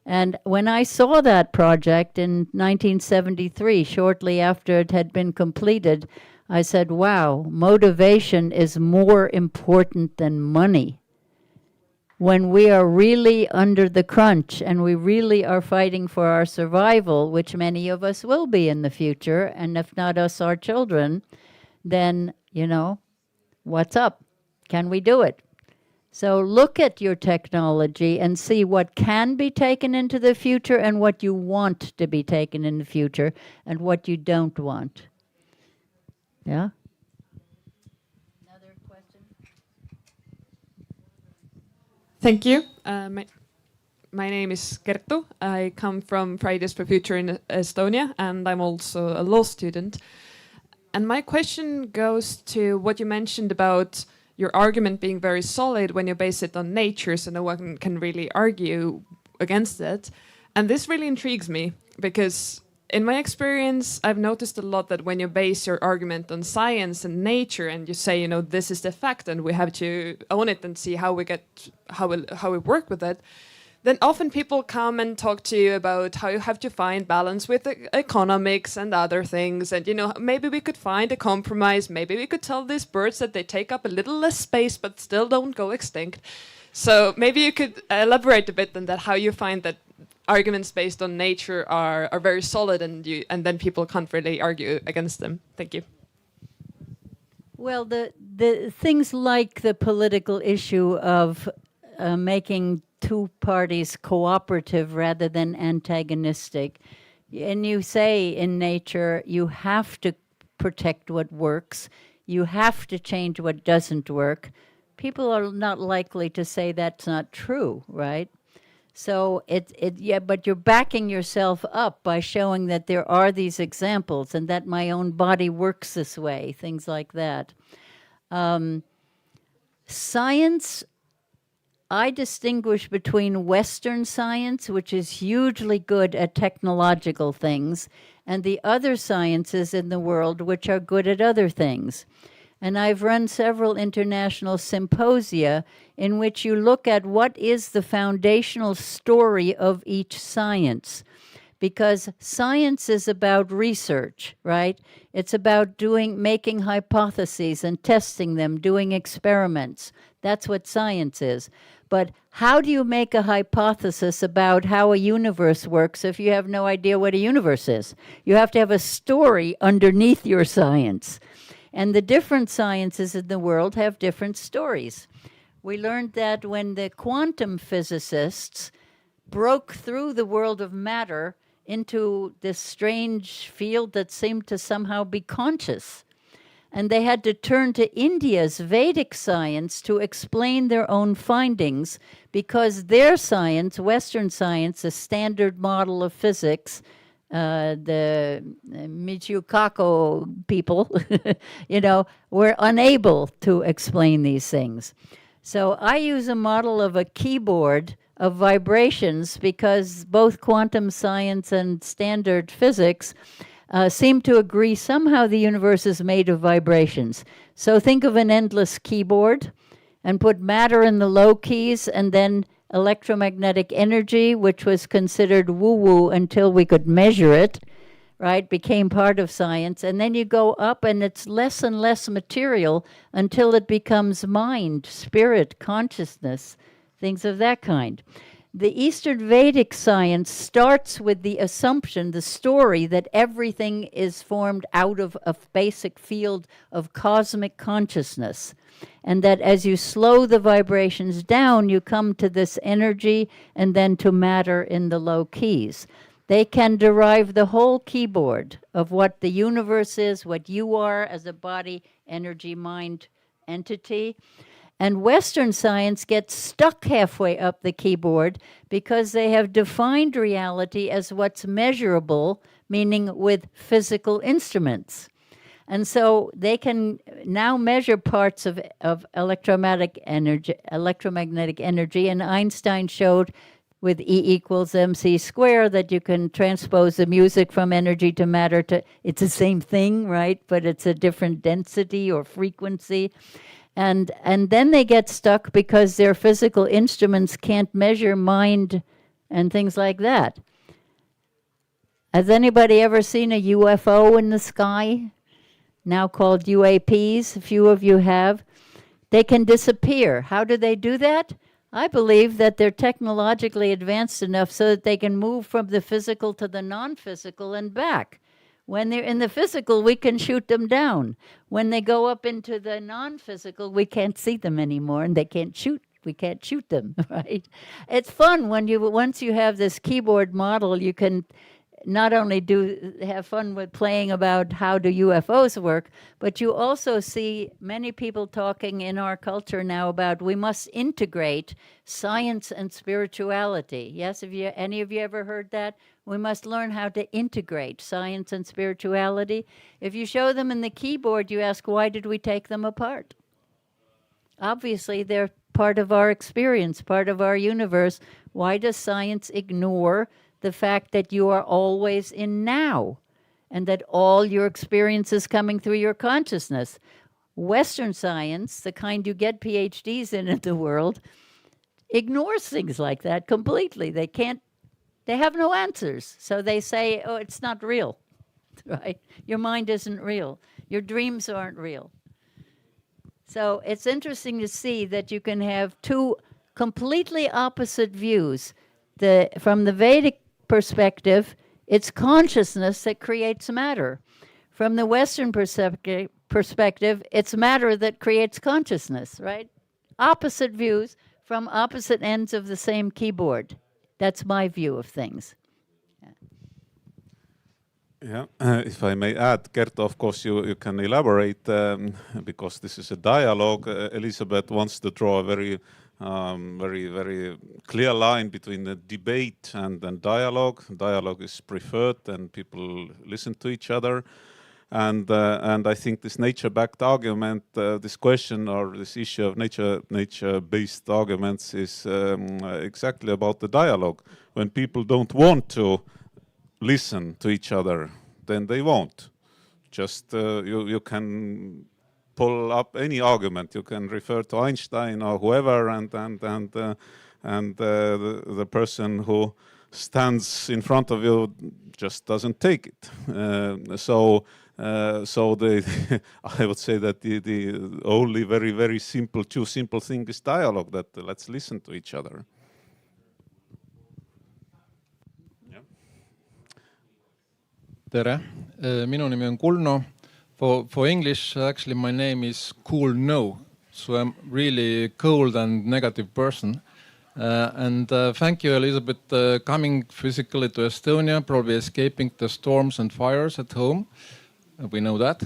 And when I saw that project in 1973, shortly after it had been completed, I said, wow, motivation is more important than money. When we are really under the crunch and we really are fighting for our survival, which many of us will be in the future, and if not us, our children, then, what's up? Can we do it? So look at your technology and see what can be taken into the future and what you want to be taken in the future and what you don't want. Yeah? Another question? Thank you. My name is Kertu. I come from Fridays for Future in Estonia, and I'm also a law student. And my question goes to what you mentioned about your argument being very solid when you base it on nature, so no one can really argue against it. And this really intrigues me, because in my experience, I've noticed a lot that when you base your argument on science and nature, and you say, this is the fact, and we have to own it and see how we work with it, then often people come and talk to you about how you have to find balance with economics and other things. And, maybe we could find a compromise. Maybe we could tell these birds that they take up a little less space, but still don't go extinct. So maybe you could elaborate a bit on that, how you find that arguments based on nature are very solid, and then people can't really argue against them. Thank you. Well, the things like the political issue of making two parties cooperative rather than antagonistic. And you say in nature, you have to protect what works. You have to change what doesn't work. People are not likely to say that's not true, right? So but you're backing yourself up by showing that there are these examples and that my own body works this way, things like that. Science I distinguish between Western science, which is hugely good at technological things, and the other sciences in the world which are good at other things. And I've run several international symposia in which you look at what is the foundational story of each science. Because science is about research, right? It's about making hypotheses and testing them, doing experiments. That's what science is. But how do you make a hypothesis about how a universe works if you have no idea what a universe is? You have to have a story underneath your science. And the different sciences in the world have different stories. We learned that when the quantum physicists broke through the world of matter into this strange field that seemed to somehow be conscious. And they had to turn to India's Vedic science to explain their own findings because their science, Western science, the standard model of physics, the Michio Kaku people, were unable to explain these things. So I use a model of a keyboard of vibrations because both quantum science and standard physics seem to agree somehow the universe is made of vibrations. So think of an endless keyboard and put matter in the low keys and then electromagnetic energy, which was considered woo-woo until we could measure it, right, became part of science. And then you go up and it's less and less material until it becomes mind, spirit, consciousness, things of that kind. The Eastern Vedic science starts with the assumption, the story, that everything is formed out of a basic field of cosmic consciousness. And that as you slow the vibrations down, you come to this energy and then to matter in the low keys. They can derive the whole keyboard of what the universe is, what you are as a body, energy, mind, entity. And Western science gets stuck halfway up the keyboard because they have defined reality as what's measurable, meaning with physical instruments. And so they can now measure parts of electromagnetic energy, and Einstein showed with E equals mc squared that you can transpose the music from energy to matter to, it's the same thing, right? But it's a different density or frequency. And then they get stuck because their physical instruments can't measure mind and things like that. Has anybody ever seen a UFO in the sky? Now called UAPs, a few of you have. They can disappear. How do they do that? I believe that they're technologically advanced enough so that they can move from the physical to the non-physical and back. When they're in the physical, we can shoot them down. When they go up into the non-physical, we can't see them anymore, and they can't shoot. We can't shoot them, right? It's fun when once you have this keyboard model, you can not only have fun with playing about how do UFOs work, but you also see many people talking in our culture now about we must integrate science and spirituality. Yes, have any of you ever heard that? We must learn how to integrate science and spirituality. If you show them in the keyboard, you ask, why did we take them apart? Obviously, they're part of our experience, part of our universe. Why does science ignore the fact that you are always in now and that all your experience is coming through your consciousness? Western science, the kind you get PhDs in the world, ignores things like that completely. They have no answers. So they say, oh, it's not real, right? Your mind isn't real. Your dreams aren't real. So it's interesting to see that you can have two completely opposite views. From the Vedic perspective, it's consciousness that creates matter. From the Western perspective, it's matter that creates consciousness, right? Opposite views from opposite ends of the same keyboard. That's my view of things. Yeah, if I may add, Gert, of course, you can elaborate because this is a dialogue. Elisabet wants to draw a very clear line between the debate and dialogue. Dialogue is preferred and people listen to each other. And I think this nature-backed argument, this question or this issue of nature-based arguments is exactly about the dialogue. When people don't want to listen to each other, then they won't. Just you can pull up any argument. You can refer to Einstein or whoever, and the person who stands in front of you just doesn't take it. So I would say that the only very simple thing is dialogue, that let's listen to each other. Yeah. Tere, minu nimi on Kulno. For English, actually my name is Cool No, so I'm really cold and negative person. And thank you, Elisabet, coming physically to Estonia, probably escaping the storms and fires at home. We know that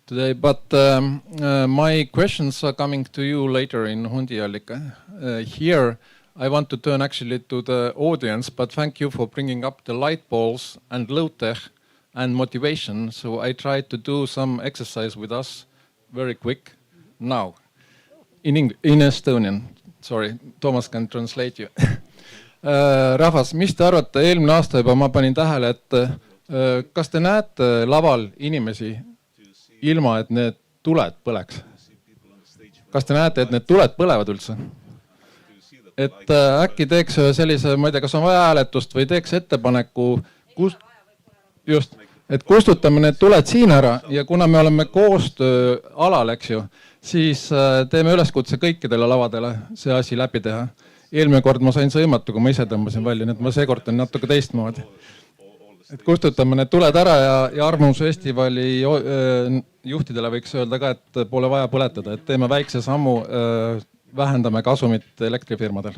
today. But my questions are coming to you later in Hundiallika. Here, I want to turn actually to the audience, but thank you for bringing up the light balls and low-tech and motivation. So I tried to do some exercise with us very quick now in Estonian. Sorry, Thomas can translate you. Rahvas, mis te arvate, eelmine aasta juba ma panin tähele, et kas te näete laval inimesi ilma, et need tuled põleks? Kas te näete, et need tuled põlevad üldse? Et äkki teeks sellise, ma ei tea, kas on vaja hääletust või teeks ettepaneku, et kustutame need tuled siin ära ja kuna me oleme koostööalal, eks ju, siis teeme üleskutse kõikidele lavadele see asi läbi teha. Eelmine kord ma sain sõimatu, kui ma ise tõmbasin välja, nii et ma seekord on natuke teistmoodi. Et kustutame need tuled ära ja Arvamusfestivali juhtidele võiks öelda ka, et pole vaja põletada, et teeme väikse sammu, vähendame kasumit elektrifirmadel.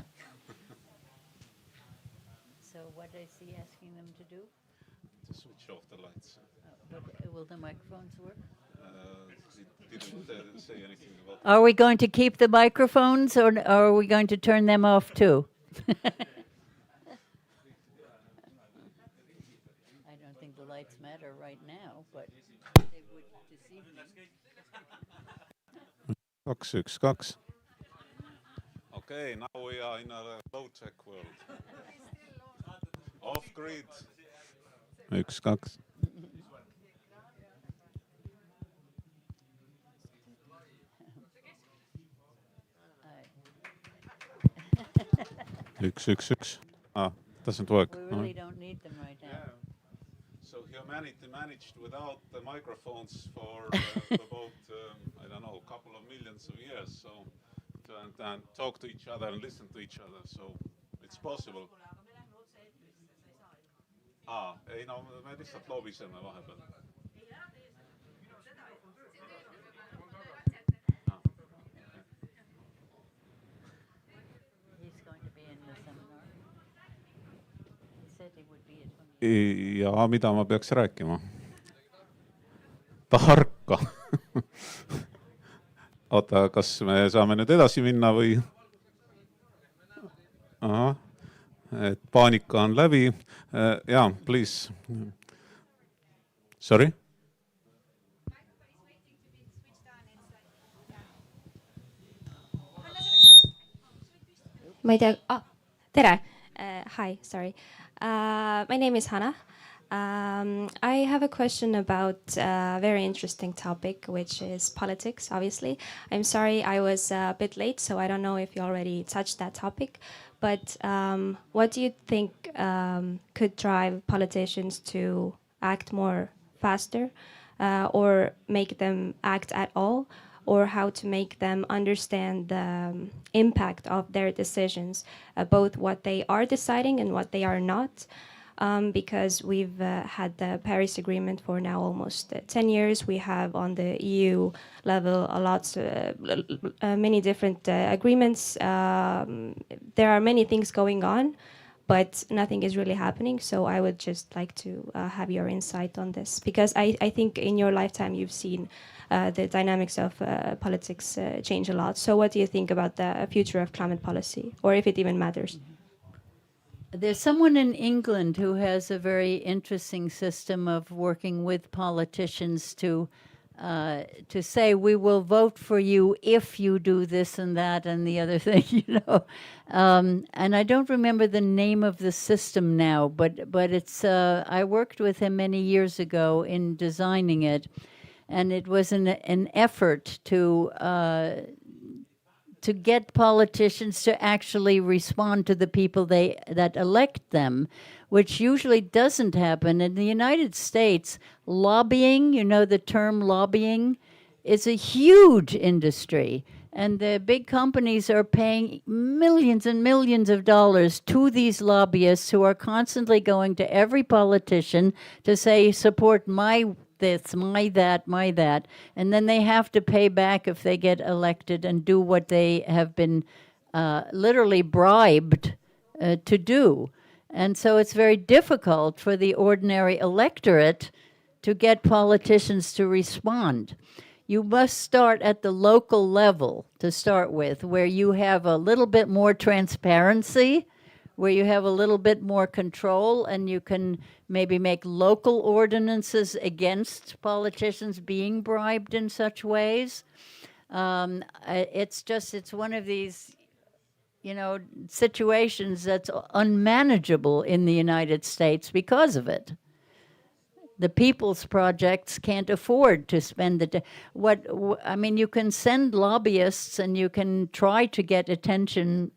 Are we going to keep the microphones or are we going to turn them off too? I don't think the lights matter right now, but they would this evening. 212. Okay, now we are in a low-tech world. Off-grid. 1-2. Doesn't work. We really don't need them right now. Yeah. So humanity managed without the microphones for about, I don't know, a couple of millions of years. So and talk to each other and listen to each other. So it's possible. Ei no, me lihtsalt loobiseme vahepeal. Ja mida ma peaks rääkima? Tarka. Oota, kas me saame nüüd edasi minna või? Aha, et paanika on läbi. Yeah, please. Sorry? Ma ei tea, tere. Hi, sorry. My name is Hannah. I have a question about a very interesting topic, which is politics, obviously. I'm sorry I was a bit late, so I don't know if you already touched that topic. But what do you think could drive politicians to act more faster or make them act at all? Or how to make them understand the impact of their decisions, both what they are deciding and what they are not. Because we've had the Paris Agreement for now almost 10 years. We have on the EU level many different agreements. There are many things going on, but nothing is really happening. So I would just like to have your insight on this. Because I think in your lifetime you've seen the dynamics of politics change a lot. So what do you think about the future of climate policy, or if it even matters? There's someone in England who has a very interesting system of working with politicians to say, we will vote for you if you do this and that and the other thing, you know. And I don't remember the name of the system now, but it's, I worked with him many years ago in designing it, and it was an effort to get politicians to actually respond to the people that elect them, which usually doesn't happen. In the United States, lobbying, you know the term lobbying, is a huge industry. And the big companies are paying millions and millions of dollars to these lobbyists who are constantly going to every politician to say, support my this, my that, and then they have to pay back if they get elected and do what they have been literally bribed to do. And so it's very difficult for the ordinary electorate to get politicians to respond. You must start at the local level to start with, where you have a little bit more transparency, where you have a little bit more control, and you can maybe make local ordinances against politicians being bribed in such ways. It's one of these, you know, situations that's unmanageable in the United States because of it. The people's projects can't afford to spend I mean, you can send lobbyists and you can try to get attention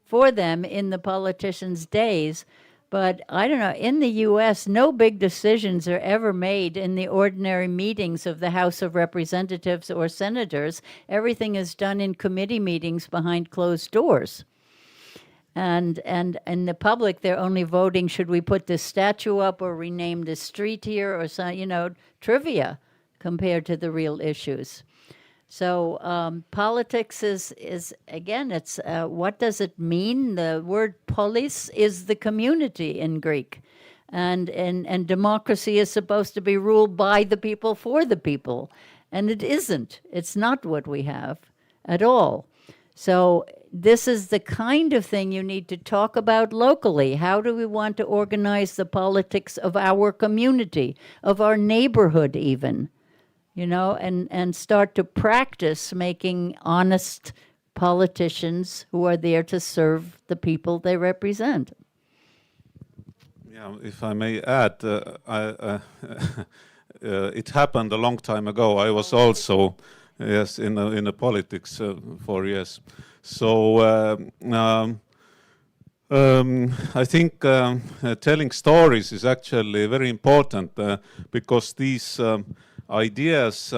for them in the politicians' days, but I don't know, in the US, no big decisions are ever made in the ordinary meetings of the House of Representatives or senators. Everything is done in committee meetings behind closed doors. And in the public, they're only voting, should we put this statue up or rename this street here or some, you know, trivia compared to the real issues. So politics is again, it's what does it mean? The word polis is the community in Greek. And democracy is supposed to be ruled by the people for the people. And it isn't. It's not what we have at all. So this is the kind of thing you need to talk about locally. How do we want to organize the politics of our community, of our neighborhood even? You know, and start to practice making honest politicians who are there to serve the people they represent. Yeah, if I may add, it happened a long time ago. I was also, yes, in the politics 4 years. So I think telling stories is actually very important because these ideas,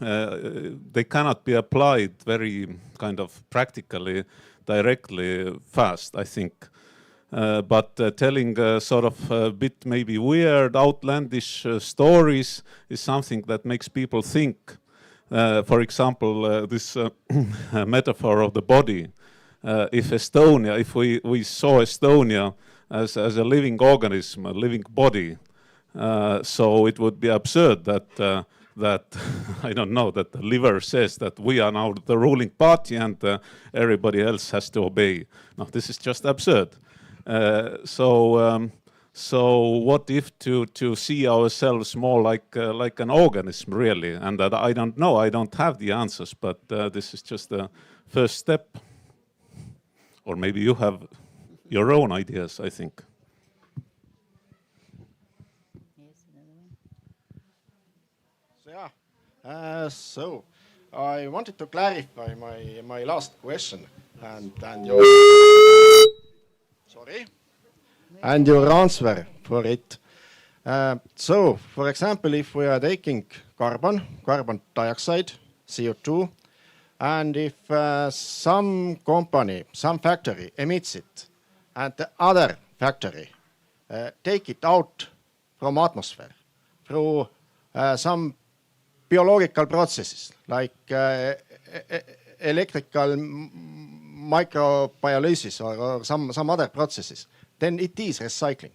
they cannot be applied very kind of practically, directly, fast, I think. But telling sort of a bit maybe weird, outlandish stories is something that makes people think. For example, this metaphor of the body. If we saw Estonia as a living organism, a living body, so it would be absurd that I don't know, that the liver says that we are now the ruling party and everybody else has to obey. No, this is just absurd. So what if to see ourselves more like an organism, really? And that I don't know, I don't have the answers, but this is just the first step. Or maybe you have your own ideas, I think. So I wanted to clarify my last question and your and your answer for it. So, for example, if we are taking carbon dioxide, CO2, and if some company, some factory emits it, and the other factory take it out from atmosphere through some biological processes like electrical microbiolosis or some other processes, then it is recycling.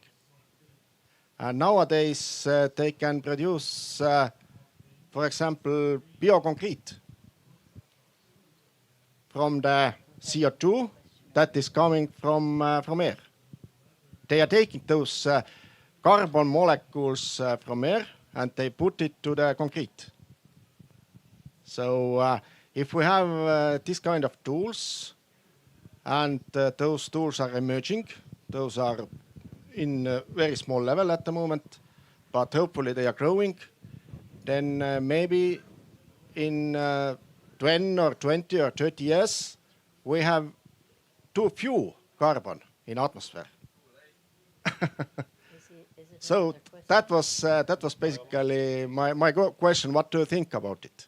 And nowadays they can produce, for example, bioconcrete from the CO2 that is coming from air. They are taking those carbon molecules from air and they put it to the concrete. So if we have this kind of tools, and those tools are emerging, those are in a very small level at the moment, but hopefully they are growing, then maybe in 10 or 20 or 30 years, we have too few carbon in atmosphere. So that was basically my question. What do you think about it?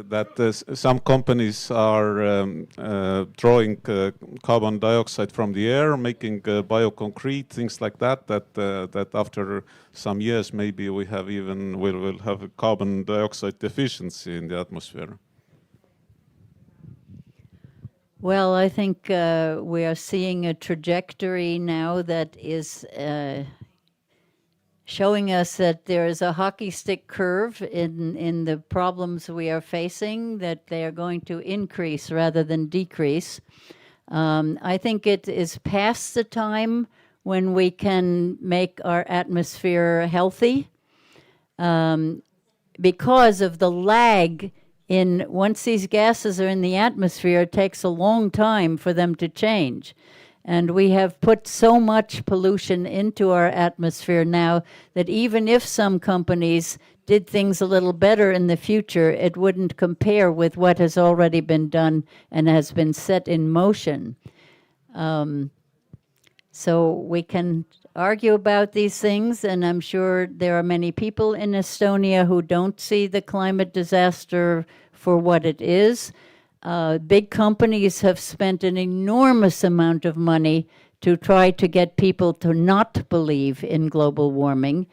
That some companies are drawing carbon dioxide from the air, making bioconcrete, things like that. That after some years, maybe we have will have a carbon dioxide deficiency in the atmosphere. Well, I think we are seeing a trajectory now that is showing us that there is a hockey stick curve in the problems we are facing, that they are going to increase rather than decrease. I think it is past the time when we can make our atmosphere healthy because of the lag in once these gases are in the atmosphere, it takes a long time for them to change. And we have put so much pollution into our atmosphere now that even if some companies did things a little better in the future, it wouldn't compare with what has already been done and has been set in motion. So we can argue about these things, and I'm sure there are many people in Estonia who don't see the climate disaster for what it is. Big companies have spent an enormous amount of money to try to get people to not believe in global warming.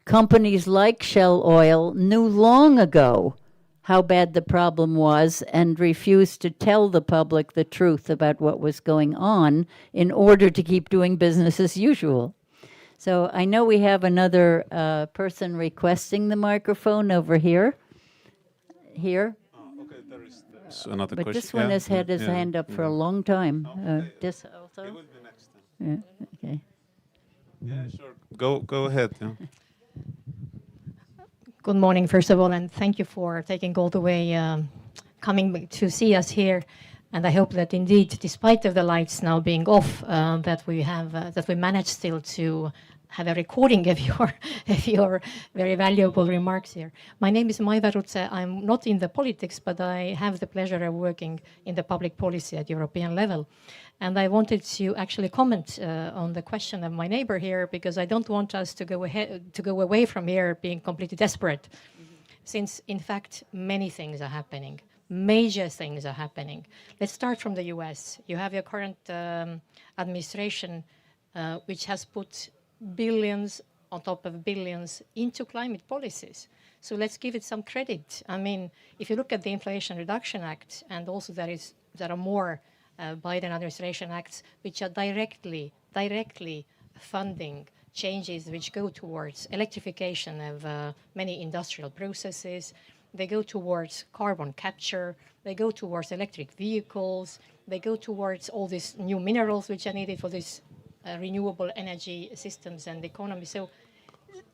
Companies like Shell Oil knew long ago how bad the problem was and refused to tell the public the truth about what was going on in order to keep doing business as usual. So I know we have another person requesting the microphone over here. Here. Okay, there is another But question. this one has had his hand up for a long time. This also? It will be next time. Yeah, okay. Yeah, sure. Go ahead. Yeah. Good morning, first of all, and thank you for taking all the way coming to see us here. And I hope that indeed, despite of the lights now being off, that we manage still to have a recording of your very valuable remarks here. My name is Maiva Rutse. I'm not in the politics, but I have the pleasure of working in the public policy at European level. And I wanted to actually comment on the question of my neighbor here, because I don't want us to go away from here being completely desperate, since in fact many things are happening. Major things are happening. Let's start from the US. You have your current administration, which has put billions on top of billions into climate policies. So let's give it some credit. I mean, if you look at the Inflation Reduction Act, and also there are more Biden administration acts which are directly funding changes which go towards electrification of many industrial processes. They go towards carbon capture. They go towards electric vehicles. They go towards all these new minerals which are needed for this renewable energy systems and economy. So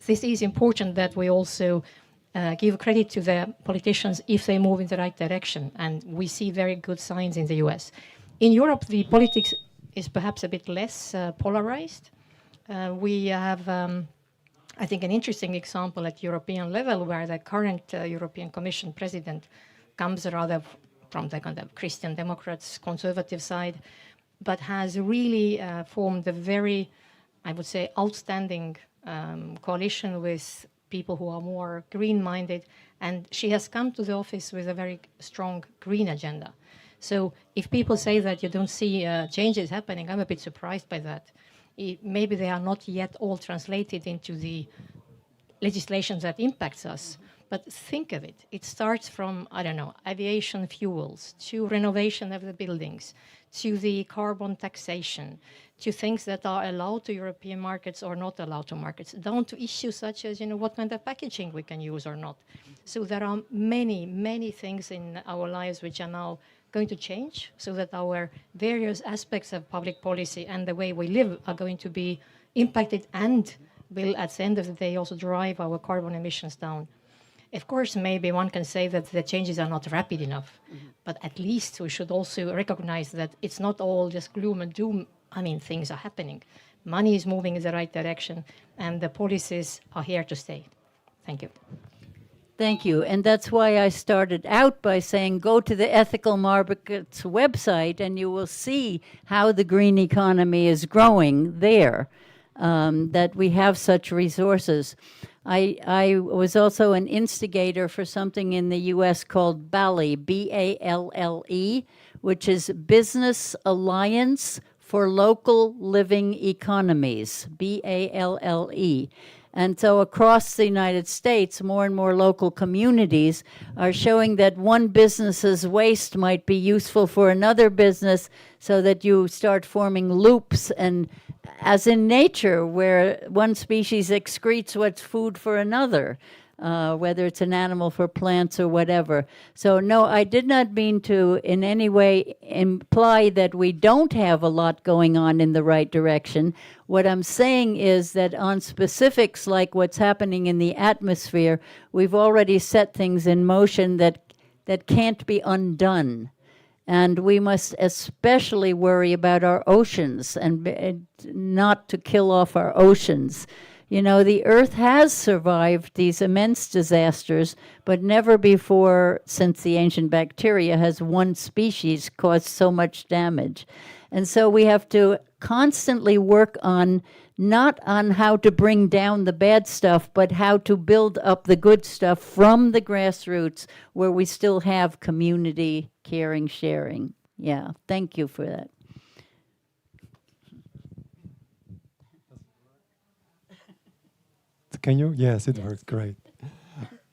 this is important that we also give credit to the politicians if they move in the right direction. And we see very good signs in the US. In Europe, the politics is perhaps a bit less polarized. We have, I think, an interesting example at European level where the current European Commission president comes rather from the kind of Christian Democrats, conservative side, but has really formed a very, I would say, outstanding coalition with people who are more green-minded. And she has come to the office with a very strong green agenda. So if people say that you don't see changes happening, I'm a bit surprised by that. Maybe they are not yet all translated into the legislation that impacts us. But think of it. It starts from, I don't know, aviation fuels, to renovation of the buildings, to the carbon taxation, to things that are allowed to European markets or not allowed to markets, down to issues such as, what kind of packaging we can use or not. So there are many, many things in our lives which are now going to change, so that our various aspects of public policy and the way we live are going to be impacted and will, at the end of the day, also drive our carbon emissions down. Of course, maybe one can say that the changes are not rapid enough, but at least we should also recognize that it's not all just gloom and doom. I mean, things are happening. Money is moving in the right direction, and the policies are here to stay. Thank you. Thank you. And that's why I started out by saying go to the Ethical Markets website and you will see how the green economy is growing there, that we have such resources. I was also an instigator for something in the US called BALLE, B-A-L-L-E, which is Business Alliance for Local Living Economies, B-A-L-L-E. And so across the United States, more and more local communities are showing that one business's waste might be useful for another business, so that you start forming loops, and as in nature, where one species excretes what's food for another, whether it's an animal for plants or whatever. So no, I did not mean to in any way imply that we don't have a lot going on in the right direction. What I'm saying is that on specifics like what's happening in the atmosphere, we've already set things in motion that can't be undone. And we must especially worry about our oceans and not to kill off our oceans. The Earth has survived these immense disasters, but never before since the ancient bacteria has one species caused so much damage. And so we have to constantly work on, not on how to bring down the bad stuff, but how to build up the good stuff from the grassroots, where we still have community, caring, sharing. Yeah, thank you for that. Can you? Yes, it works. Great.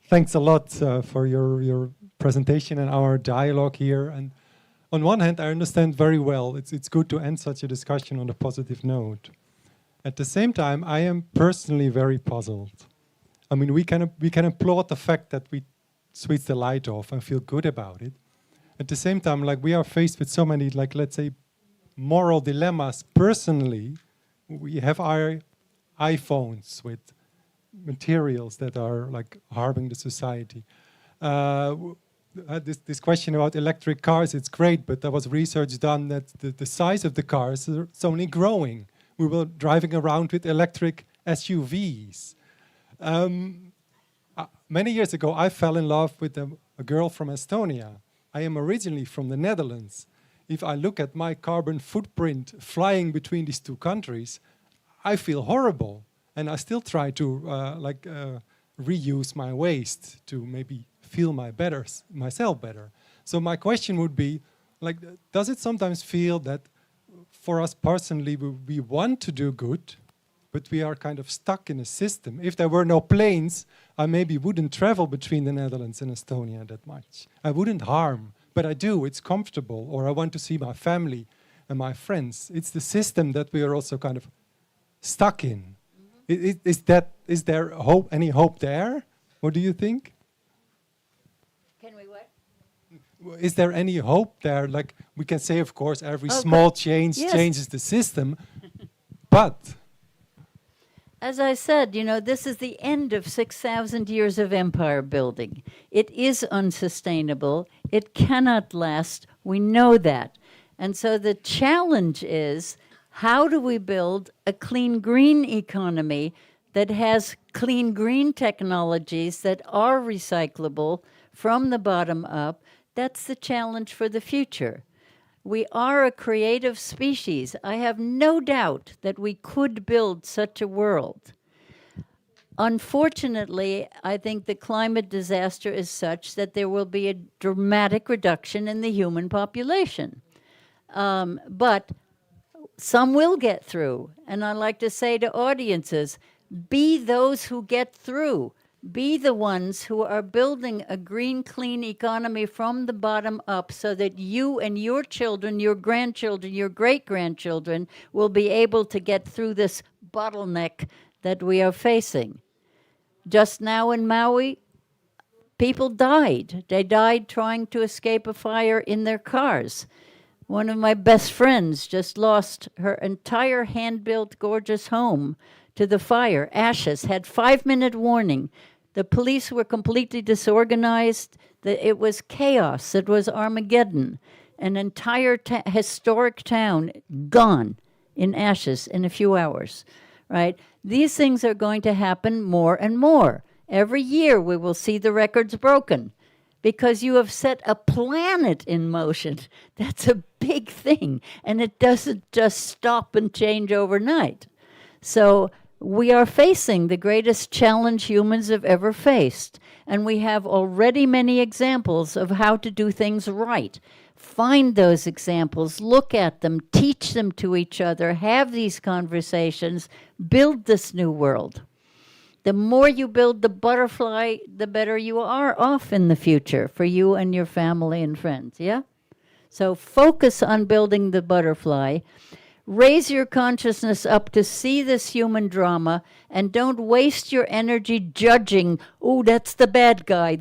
Thanks a lot for your presentation and our dialogue here. And on one hand, I understand very well. It's good to end such a discussion on a positive note. At the same time, I am personally very puzzled. I mean, we can applaud the fact that we switch the light off and feel good about it. At the same time, like, we are faced with so many, like, let's say, moral dilemmas. Personally, we have our iPhones with materials that are like harming the society. This question about electric cars, it's great, but there was research done that the size of the cars is only growing. We were driving around with electric SUVs. Many years ago, I fell in love with a girl from Estonia. I am originally from the Netherlands. If I look at my carbon footprint flying between these two countries, I feel horrible. And I still try to reuse my waste to maybe feel myself better. So my question would be, like, does it sometimes feel that for us personally, we want to do good, but we are kind of stuck in a system? If there were no planes, I maybe wouldn't travel between the Netherlands and Estonia that much. I wouldn't harm, but I do. It's comfortable, or I want to see my family and my friends. It's the system that we are also kind of stuck in. Is there hope? Any hope there? What do you think? Can we what? Is there any hope there? Like, we can say, of course, every small change changes the system, but as I said, this is the end of 6,000 years of empire building. It is unsustainable. It cannot last. We know that. And so the challenge is, how do we build a clean green economy that has clean green technologies that are recyclable from the bottom up? That's the challenge for the future. We are a creative species. I have no doubt that we could build such a world. Unfortunately, I think the climate disaster is such that there will be a dramatic reduction in the human population. But some will get through. And I like to say to audiences, be those who get through. be the ones who are building a green, clean economy from the bottom up so that you and your children, your grandchildren, your great-grandchildren will be able to get through this bottleneck that we are facing. Just now in Maui, people died. They died trying to escape a fire in their cars. One of my best friends just lost her entire hand-built, gorgeous home to the fire, ashes, had 5-minute warning. The police were completely disorganized. It was chaos. It was Armageddon. An entire historic town gone in ashes in a few hours, right? These things are going to happen more and more. Every year we will see the records broken because you have set a planet in motion. That's a big thing, and it doesn't just stop and change overnight. So we are facing the greatest challenge humans have ever faced, and we have already many examples of how to do things right. Find those examples, look at them, teach them to each other, have these conversations, build this new world. The more you build the butterfly, the better you are off in the future for you and your family and friends, yeah? So focus on building the butterfly. Raise your consciousness up to see this human drama, and don't waste your energy judging, oh, that's the bad guy,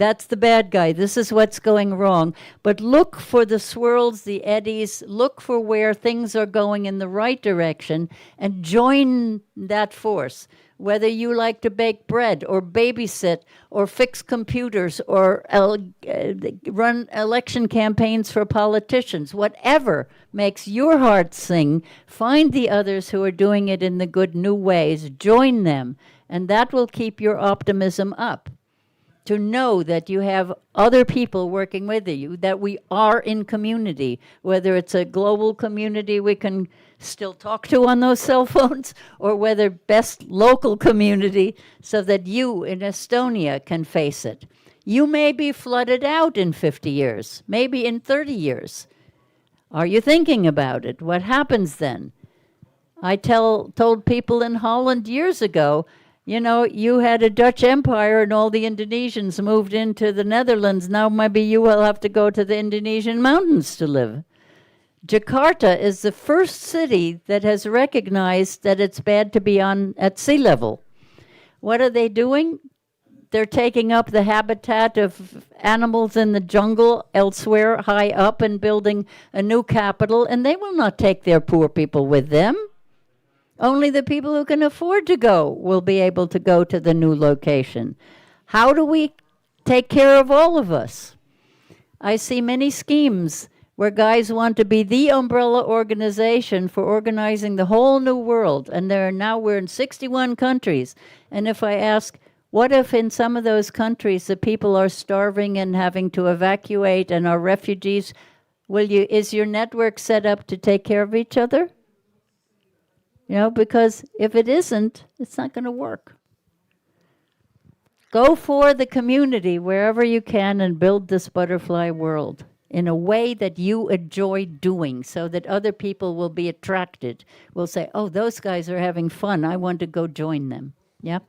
this is what's going wrong. But look for the swirls, the eddies, look for where things are going in the right direction, and join that force. Whether you like to bake bread or babysit or fix computers or run election campaigns for politicians, whatever makes your heart sing, find the others who are doing it in the good new ways, join them, and that will keep your optimism up. To know that you have other people working with you, that we are in community, whether it's a global community we can still talk to on those cell phones, or whether best local community so that you in Estonia can face it. You may be flooded out in 50 years, maybe in 30 years. Are you thinking about it? What happens then? I told people in Holland years ago, you know, you had a Dutch empire and all the Indonesians moved into the Netherlands. Now maybe you will have to go to the Indonesian mountains to live. Jakarta is the first city that has recognized that it's bad to be at sea level. What are they doing? They're taking up the habitat of animals in the jungle elsewhere, high up, and building a new capital, and they will not take their poor people with them. Only the people who can afford to go will be able to go to the new location. How do we take care of all of us? I see many schemes where guys want to be the umbrella organization for organizing the whole new world. And we're in 61 countries. And if I ask, what if in some of those countries the people are starving and having to evacuate and are refugees? Is your network set up to take care of each other? You know, because if it isn't, it's not going to work. Go for the community wherever you can and build this butterfly world in a way that you enjoy doing so that other people will be attracted, will say, oh, those guys are having fun, I want to go join them. Yeah?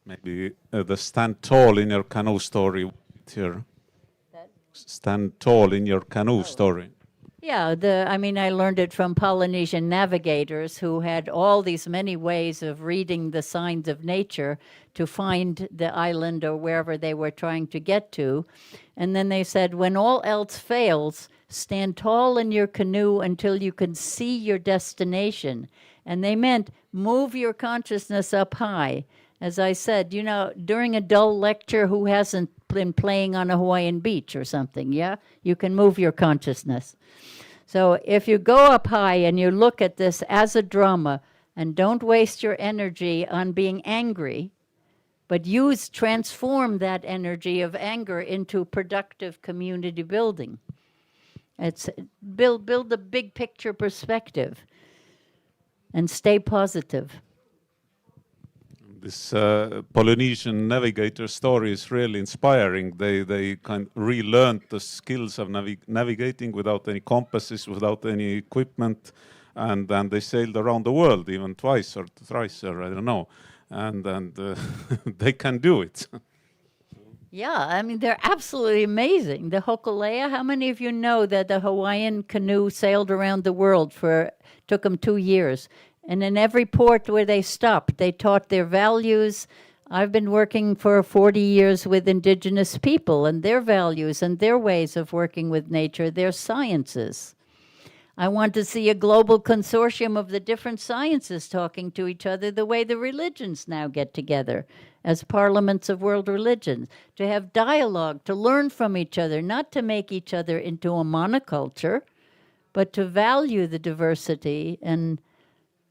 Maybe the stand tall in your canoe story here. Stand tall in your canoe story. Yeah, I learned it from Polynesian navigators who had all these many ways of reading the signs of nature to find the island or wherever they were trying to get to. And then they said, when all else fails, stand tall in your canoe until you can see your destination. And they meant move your consciousness up high. As I said, you know, during a dull lecture, who hasn't been playing on a Hawaiian beach or something, yeah? You can move your consciousness. So if you go up high and you look at this as a drama and don't waste your energy on being angry, but transform that energy of anger into productive community building. It's build a big picture perspective and stay positive. This Polynesian navigator story is really inspiring. They kind of relearned the skills of navigating without any compasses, without any equipment, and then they sailed around the world, even twice or thrice, or I don't know. and they can do it. Yeah, I mean, they're absolutely amazing. The hokulea, how many of you know that the Hawaiian canoe sailed around the world took them 2 years? And in every port where they stopped, they taught their values. I've been working for 40 years with indigenous people and their values and their ways of working with nature, their sciences. I want to see a global consortium of the different sciences talking to each other the way the religions now get together as parliaments of world religions, to have dialogue, to learn from each other, not to make each other into a monoculture, but to value the diversity, and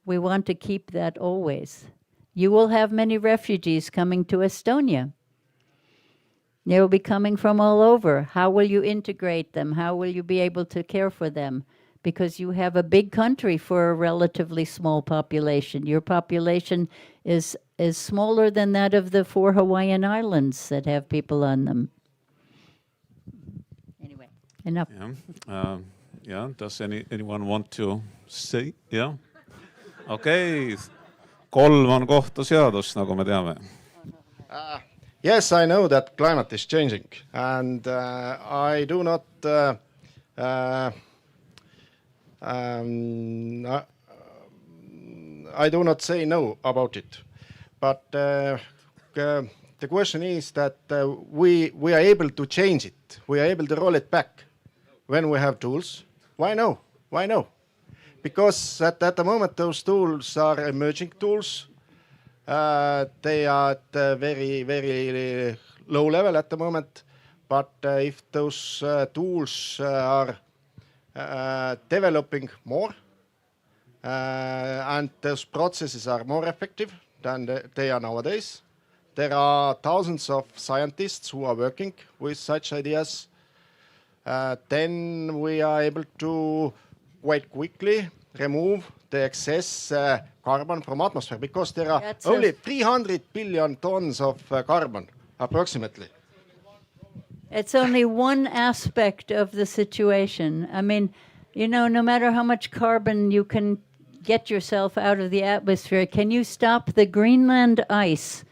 we want to keep that always. You will have many refugees coming to Estonia. They will be coming from all over. How will you integrate them? How will you be able to care for them? Because you have a big country for a relatively small population. Your population is smaller than that of the 4 Hawaiian islands that have people on them. Anyway, enough. Yeah. Does anyone want to say? Yeah. Okay. 3 on kohta seadust, nagu me teame. Yes, I know that climate is changing, and I do not. I do not say no about it, but the question is that we are able to change it. We are able to roll it back when we have tools. Why no? Why no? Because at the moment those tools are emerging tools. They are at a very, very low level at the moment. But if those tools are developing more and those processes are more effective than they are nowadays, there are thousands of scientists who are working with such ideas. Then we are able to quite quickly remove the excess carbon from atmosphere, because there are only 300 billion tons of carbon approximately. It's only one aspect of the situation. I mean, you know, no matter how much carbon you can get yourself out of the atmosphere, can you stop the Greenland ice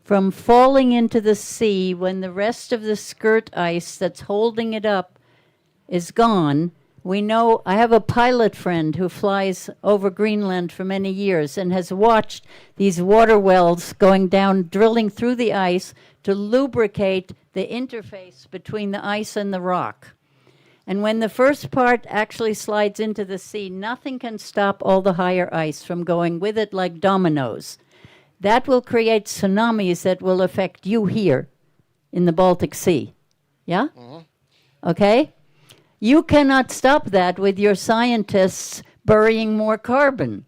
from falling into the sea when the rest of the skirt ice that's holding it up is gone? We know, I have a pilot friend who flies over Greenland for many years and has watched these water wells going down, drilling through the ice to lubricate the interface between the ice and the rock. And when the first part actually slides into the sea, nothing can stop all the higher ice from going with it like dominoes. That will create tsunamis that will affect you here in the Baltic Sea. Yeah? Okay? You cannot stop that with your scientists burying more carbon.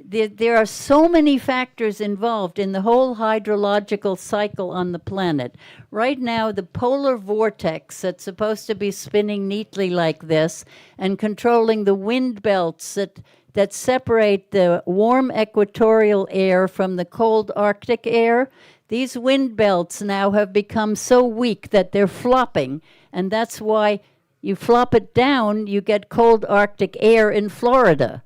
There are so many factors involved in the whole hydrological cycle on the planet. Right now, the polar vortex that's supposed to be spinning neatly like this and controlling the wind belts that separate the warm equatorial air from the cold Arctic air, these wind belts now have become so weak that they're flopping, and that's why you flop it down, you get cold Arctic air in Florida.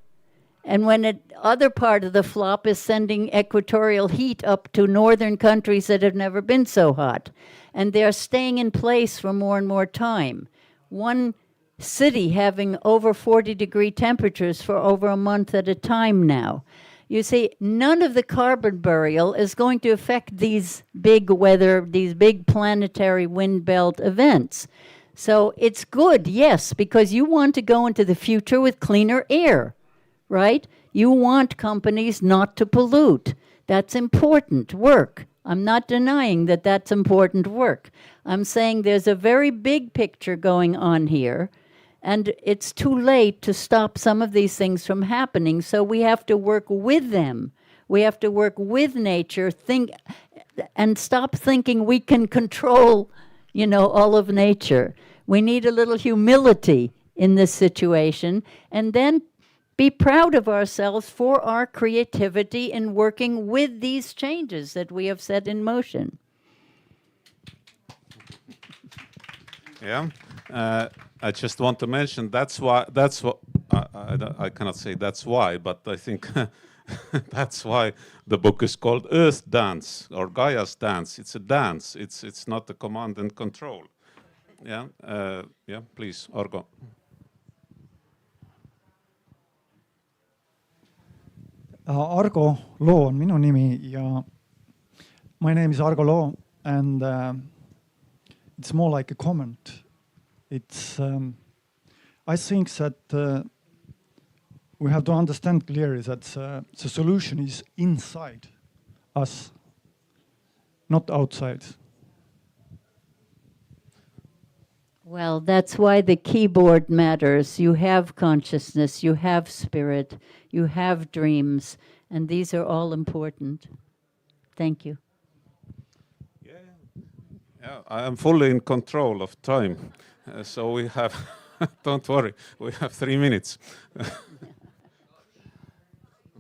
And when the other part of the flop is sending equatorial heat up to northern countries that have never been so hot. And they're staying in place for more and more time. One city having over 40-degree temperatures for over a month at a time now. You see, none of the carbon burial is going to affect these big weather, these big planetary wind belt events. So it's good, yes, because you want to go into the future with cleaner air, right? You want companies not to pollute. That's important work. I'm not denying that that's important work. I'm saying there's a very big picture going on here, and it's too late to stop some of these things from happening, so we have to work with them. We have to work with nature, and stop thinking we can control, all of nature. We need a little humility in this situation, and then be proud of ourselves for our creativity in working with these changes that we have set in motion. Yeah, I just want to mention that's what I cannot say that's why, but I think That's why the book is called Earth Dance or Gaia's Dance. It's a dance. It's not a command and control. Yeah, yeah. Please, Argo. Argo Loo on minu nimi ja my name is Argo Loo and it's more like a comment. It's I think that we have to understand clearly that the solution is inside us, not outside. Well, that's why the keyboard matters. You have consciousness, you have spirit, you have dreams, and these are all important. Thank you. Yeah, I am fully in control of time. So we have, don't worry, we have 3 minutes.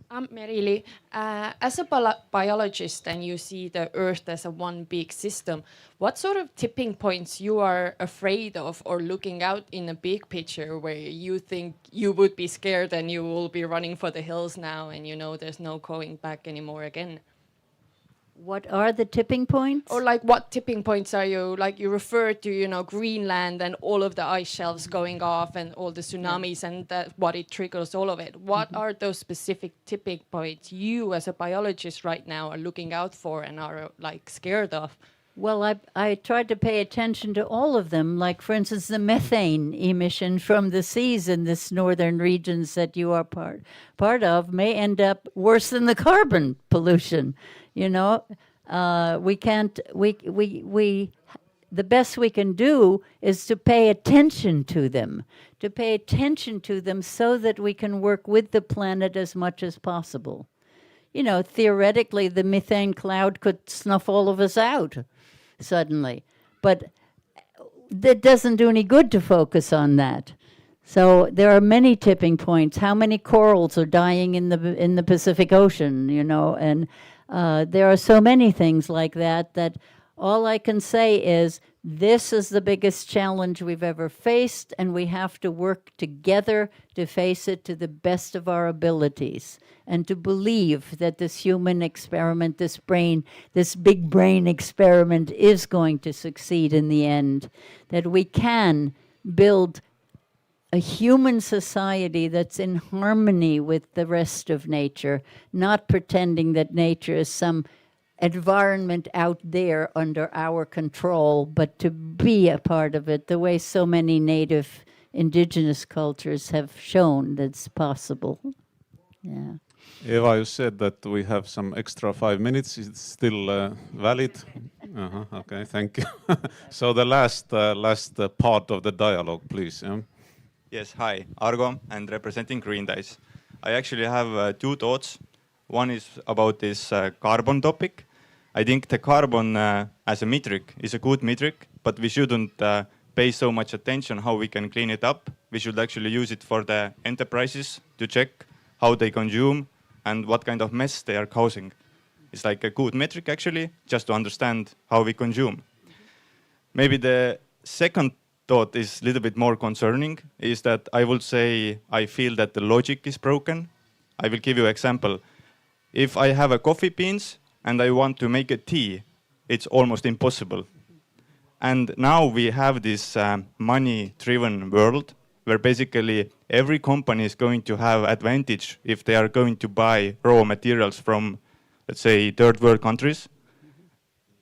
I'm Merili. As a biologist and you see the Earth as a one big system, what sort of tipping points you are afraid of or looking out in a big picture where you think you would be scared and you will be running for the hills now and you know there's no going back anymore again? What are the tipping points? Or like what tipping points are you, like you refer to, you know, Greenland and all of the ice shelves going off and all the tsunamis and what it triggers, all of it. What are those specific tipping points you as a biologist right now are looking out for and are like scared of? Well, I tried to pay attention to all of them, like, for instance, the methane emission from the seas in this northern regions that you are part of may end up worse than the carbon pollution. You know, the best we can do is to pay attention to them so that we can work with the planet as much as possible. You know, theoretically, the methane cloud could snuff all of us out suddenly, but that doesn't do any good to focus on that. So there are many tipping points. How many corals are dying in the Pacific Ocean, you know, and there are so many things like that all I can say is this is the biggest challenge we've ever faced, and we have to work together to face it to the best of our abilities, and to believe that this human experiment, this big brain experiment is going to succeed in the end, that we can build a human society that's in harmony with the rest of nature, not pretending that nature is some environment out there under our control, but to be a part of it the way so many native indigenous cultures have shown that's possible. Yeah. Eva, you said that we have some extra 5 minutes. Is it still valid? Okay, thank you. So the last part of the dialogue, please. Yeah? Yes, hi, Argo, and representing Green Dice. I actually have 2 thoughts. One is about this carbon topic. I think the carbon as a metric is a good metric, but we shouldn't pay so much attention how we can clean it up. We should actually use it for the enterprises to check how they consume and what kind of mess they are causing. It's like a good metric actually, just to understand how we consume. Maybe the second thought is a little bit more concerning, is that I would say I feel that the logic is broken. I will give you an example. If I have a coffee beans and I want to make a tea, it's almost impossible. And now we have this money-driven world where basically every company is going to have advantage if they are going to buy raw materials from, let's say, third world countries.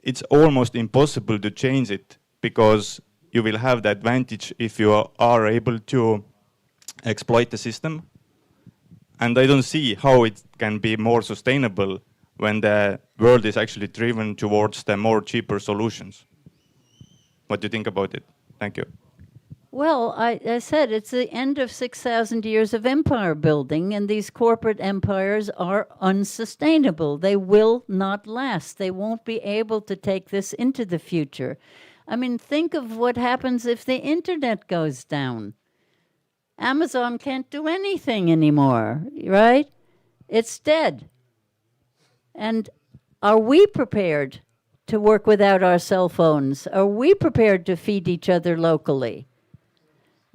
It's almost impossible to change it because you will have the advantage if you are able to exploit the system. And I don't see how it can be more sustainable when the world is actually driven towards the more cheaper solutions. What do you think about it? Thank you. Well, I said it's the end of 6,000 years of empire building, and these corporate empires are unsustainable. They will not last. They won't be able to take this into the future. I mean, think of what happens if the internet goes down. Amazon can't do anything anymore, right? It's dead. And are we prepared to work without our cell phones? Are we prepared to feed each other locally?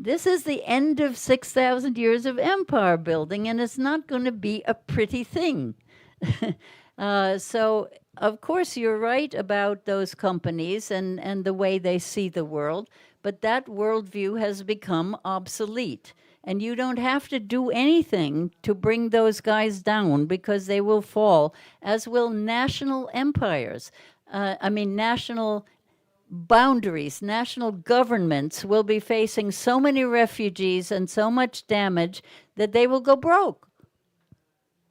This is the end of 6,000 years of empire building, and it's not going to be a pretty thing. So, of course, you're right about those companies and the way they see the world, but that worldview has become obsolete. And you don't have to do anything to bring those guys down because they will fall, as will national empires. National boundaries, national governments will be facing so many refugees and so much damage that they will go broke.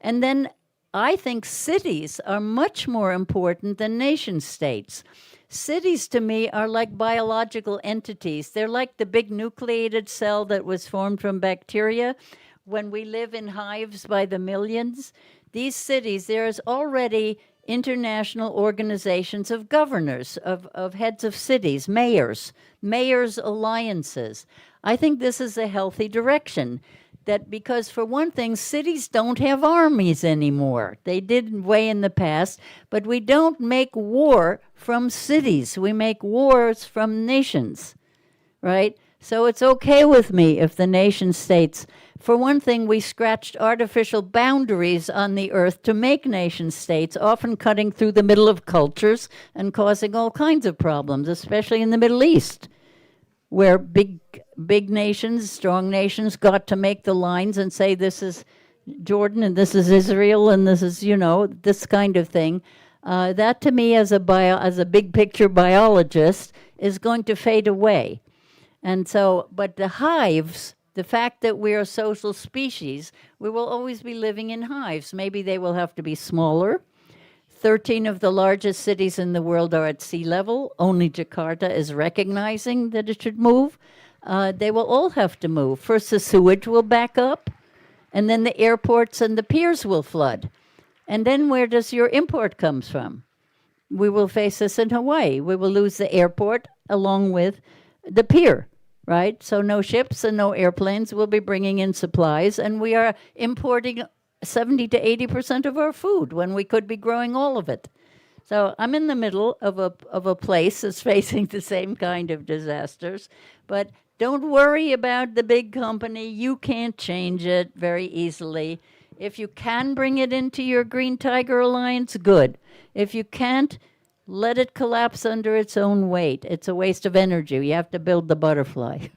And then I think cities are much more important than nation states. Cities to me are like biological entities. They're like the big nucleated cell that was formed from bacteria. When we live in hives by the millions, these cities, there is already international organizations of governors, of heads of cities, mayors alliances. I think this is a healthy direction. That because, for one thing, cities don't have armies anymore. They did way in the past, but we don't make war from cities. We make wars from nations, right? So it's okay with me if the nation states, for one thing, we scratched artificial boundaries on the earth to make nation states, often cutting through the middle of cultures and causing all kinds of problems, especially in the Middle East, where big nations, strong nations, got to make the lines and say this is Jordan and this is Israel and this is, this kind of thing. That to me, as a big picture biologist, is going to fade away. And so, but the hives, the fact that we are a social species, we will always be living in hives. Maybe they will have to be smaller. 13 of the largest cities in the world are at sea level. Only Jakarta is recognizing that it should move. They will all have to move. First, the sewage will back up, and then the airports and the piers will flood. And then where does your import come from? We will face this in Hawaii. We will lose the airport along with the pier, right? So no ships and no airplanes will be bringing in supplies, and we are importing 70 to 80% of our food when we could be growing all of it. So I'm in the middle of a place that's facing the same kind of disasters, but don't worry about the big company. You can't change it very easily. If you can bring it into your Green Tiger Alliance, good. If you can't, let it collapse under its own weight. It's a waste of energy. You have to build the butterfly.